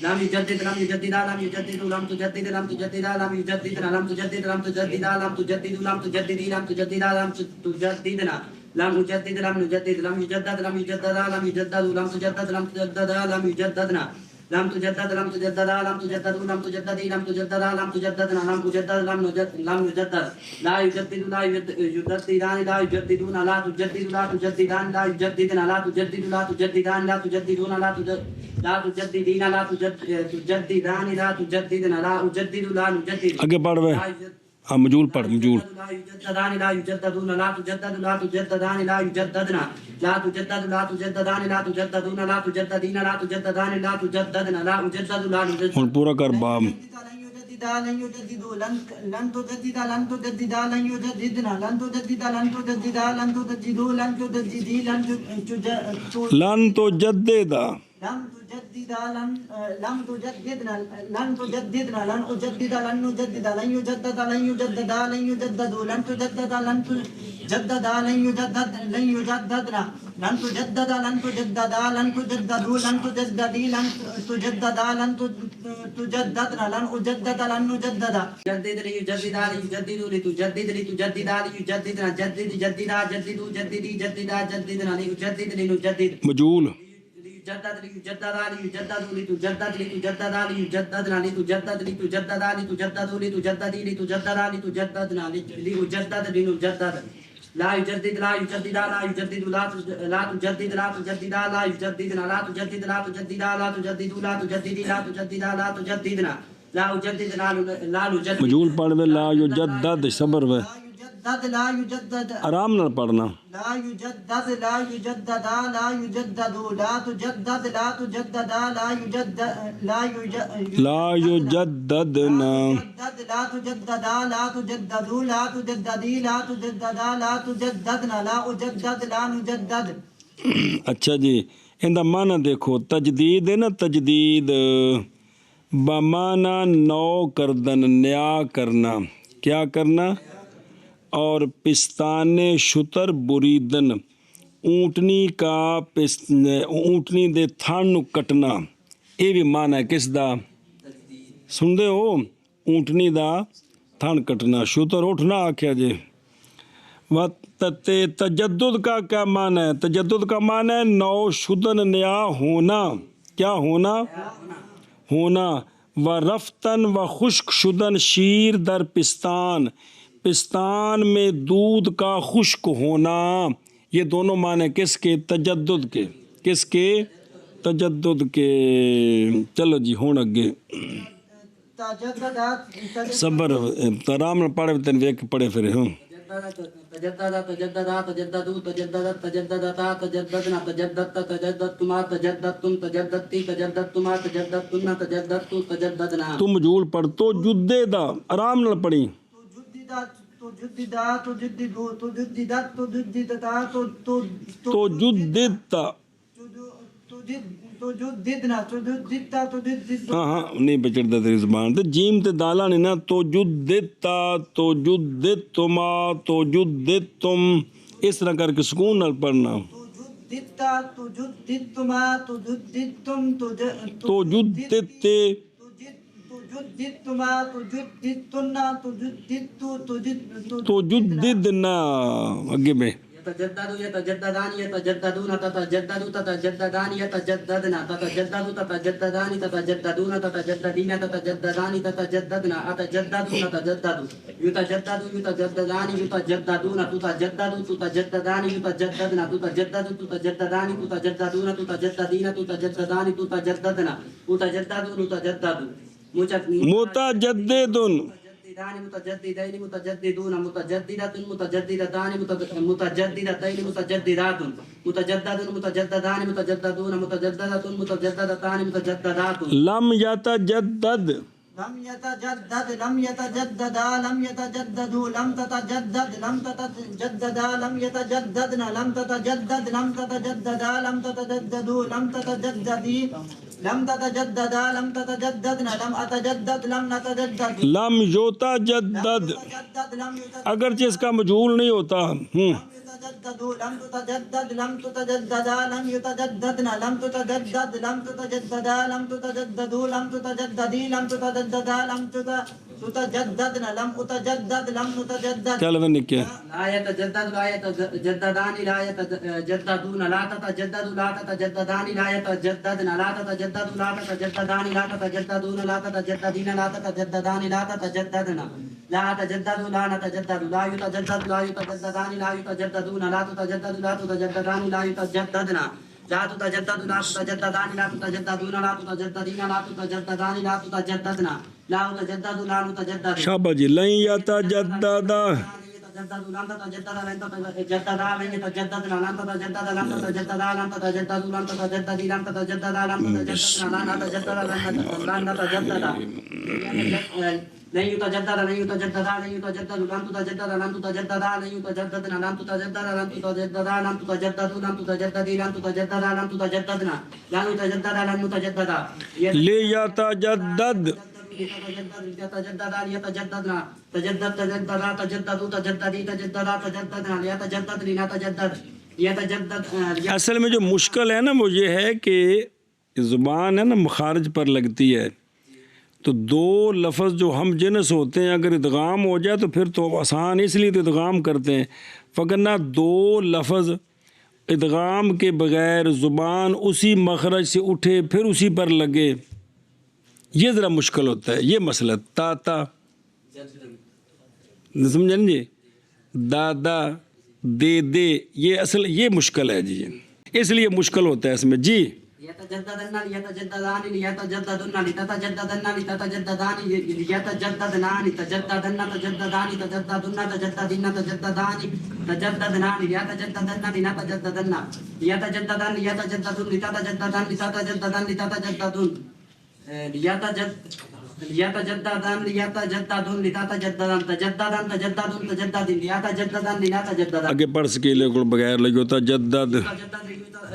لم يجدد لم يجدد لم يجدد لم تجدد لم تجدد لم يجدد لم تجدد لم تجدد لم تجدد لم تجدد لم تجدد لم تجددنا لم يجدد لم يجدد لم يجدد لم يجدد لم يجدد لم تجدد لم تجدد لم يجددنا لم تجدد لم تجدد لم تجدد لم تجدد لم تجدد لم تجددنا لم تجدد لم يجدد لا يجدد لا يجددان لا يجددون لا تجدد لا تجددان لا يجددنا لا تجدد لا تجددان لا تجددون لا تجددين لا تجددان لا تجددنا لا أجدد لا نجدد اگے پڑھ وے ہاں مجول پڑھ مجول لا يجددان لا يجددون لا تجدد لا تجددان لا يجددنا لا تجدد لا تجددان لا تجددون لا تجددين لا تجددان لا تجددنا لا أجدد لا نجدد ہن پورا کر باب لن يجددوا لن تجدد لن تجدد لن يجددنا لن تجدد لن تجدد لن تجددوا لن تجددي لن لن تجدد لم تجدد لم تجددنا لن تجددنا لن أجدد لن نجدد لن يجدد لن يجدد لن يجددوا لن تجدد لن تجدد لن يجدد لن يجددنا لن تجدد لن تجدد لن تجددوا لن تجددي لن تجدد لن تجددنا لن أجدد لن نجدد جدد ليجدد ليجدد لتجدد لتجدد ليجددنا جدد جددا جددوا جددي جددا جددنا ليجدد لنجدد مجول جدد ليجدد ليجدد لتجدد لتجدد ليجددنا لتجدد لتجدد لتجدد لتجددي لتجدد لتجددنا ليجدد لنجدد لا يجدد لا يجدد لا يجدد لا تجدد لا تجدد لا يجددنا لا تجدد لا تجدد لا تجدد لا تجددي لا تجدد لا تجددنا لا أجدد لا نجدد مجول پڑھ وے لا یجدد صبر وے لا يجدد آرام نال پڑھنا لا يجدد لا يجدد لا يجدد لا تجدد لا تجدد لا يجدد لا یجددنا لا تجدد لا تجددوا لا تجددي لا تجدد لا تجددنا لا أجدد لا نجدد اچھا جی ان دا معنی دیکھو تجدید ہے نا تجدید بمعنی نو کردن نیا کرنا کیا کرنا اور پستان شتر بریدن اونٹنی کا اونٹنی دے تھن نو کٹنا یہ بھی معنی ہے کس دا سن دے ہو اونٹنی دا تھن کٹنا شتر اٹھنا آکھیا جی تجدد کا کیا معنی ہے تجدد کا معنی ہے نو شدن نیا ہونا کیا ہونا ہونا و رفتن و خشک شدن شیر در پستان پستان میں دودھ کا خشک ہونا یہ دونوں معنی کس کے تجدد کے کس کے تجدد کے چلو جی ہون اگے صبر آرام پڑھے تین ویک پڑھے پھر ہوں تجدد تجددا تجددوا تجددت تجددتا تجددنا تجددت تجددتما تجددتم تجددتی تجددتما تجددتن تجددتو تجددنا تم جول پڑھ تو جدیدہ آرام نال پڑھی تو جدیدہ تو جدیدو تو جدیدت تو جدیدتا تو جدیدتا تو جدیدنا تو جدیدتا تو جدیدو ہاں ہاں نہیں بچڑتا تیری زبان تے جیم تے دالا نہیں نا تو جدیدتا تو جدیدتما تو جدیدتم اس طرح کر کے سکون نال پڑھنا تو جدیدتا تو جدیدتما تو جدیدتم تو جدیدتے جددتما تجددتن تجددتو تو جددنا اگے میں يتجدد يتجددان يتجددون تتجدد تتجددان يتجددن تتجدد تتجددان تتجددون تتجددين تتجددان تتجددن أتجدد نتجدد يتجدد يتجددان يتجددون تتجدد تتجددان يتجددن تتجدد تتجددان تتجددون تتجددين تتجددان تتجددن متجدد نتجدد متجدد متجددين متجددون متجددة متجددتان متجددتين متجددات متجدد متجددان متجددون متجددة متجددتان متجددات لم يتجدد لم يتجدد لم يتجددا لم يتجددوا لم تتجدد لم تتجددا لم يتجددن لم تتجدد لم تتجددا لم تتجددوا لم تتجددي لم تتجددا لم تتجددن لم أتجدد لم نتجدد لم يتجدد تجدد لم يتجدد اگرچہ اس کا مجهول نہیں ہوتا يتجددوا لم تتجدد لم تتجددا لم يتجددن لم تتجدد لم تتجددا لم تتجددوا لم تتجددي لم تتجددا لم تتجددن لم أتجدد لم نتجدد کیا لفظ کیا لا يتجدد لا يتجددان لا يتجددون لا تتجدد لا تتجددان لا يتجددن لا تتجدد لا تتجددان لا تتجددون لا تتجددين لا تتجددان لا تتجددن لا تتجدد لا نتجدد لا يتجدد لا يتجددان لا يتجددون لا تتجدد لا تتجددان لا يتجددن لا تتجدد لا تتجددان لا تتجددون لا تتجددين لا تتجددان لا تتجددن لا تتجدد لا نتجدد شابہ جی لن يتجدد يتجدد لن تتجدد لن تتجدد لن يتجدد لن تتجدد لن تتجدد لن تتجدد لن تتجدد لن تتجدد لن تتجدد لن نتجدد لن يتجدد لن يتجدد لن يتجدد لن تتجدد لن تتجدد لن يتجددن لن تتجدد لن تتجدد لن تتجدد لن تتجدد لن تتجدد لن تتجددن لن يتجدد لن نتجدد ليتجدد يتجدد يتجددنا تجدد تجدد تجدد تجددي تجدد تجددنا يتجدد لنتجدد يتجدد اصل میں جو مشکل ہے نا وہ یہ ہے کہ زبان ہے نا مخارج پر لگتی ہے تو دو لفظ جو ہم جنس ہوتے ہیں اگر ادغام ہو جائے تو پھر تو آسان اس لیے تو ادغام کرتے ہیں وگرنہ دو لفظ ادغام کے بغیر زبان اسی مخرج سے اٹھے پھر اسی پر لگے یہ ذرا مشکل ہوتا ہے یہ مسئلہ تا سمجھیں جی دادا دے دے یہ اصل یہ مشکل ہے جی اس لیے مشکل ہوتا ہے اس میں جی يتجددن ليتجددان ليتجددن لتتجددن لتتجددان ليتجددنان تجددن تجددان تجددن تجددن تجددان تجددنان ليتجددن لنتجددن ليتجددن ليتجددن لتتجددن لتتجددن لتتجددن ليتجددن ليتجددن لتتجددن تجددن تجددن تجددن ليتجددن لنتجددن آگے پڑھ سکیلے کو بغیر لگو تجدد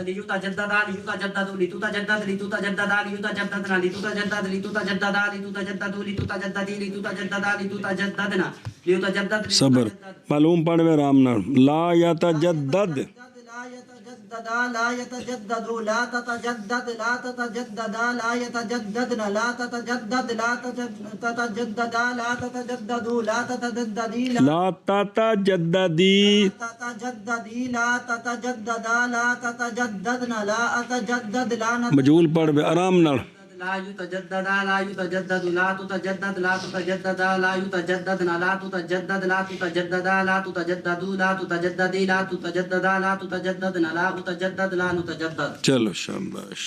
ليتجدد ليتجدد لتتجدد لتتجدد ليتجددن لتتجدد لتتجدد لتتجدد لتتجدد لتتجدد لتتجددن ليتجدد صبر معلوم پڑھ میں رام نال لا یتجدد لا يتجدد لا تتجدد لا تتجدد لا يتجددن لا تتجدد لا تتجدد لا تتجدد لا تتجددي لا تتجددی تتجددي لا تتجدد لا تتجددن لا أتجدد لا مجهول پڑھ میں آرام نال لا يتجدد لا يتجدد لا تتجدد لا تتجدد لا يتجددن لا تتجدد لا تتجدد لا تتجدد لا تتجدد لا تتجدد لا تتجددن لا أتجدد لا نتجدد چلو شاباش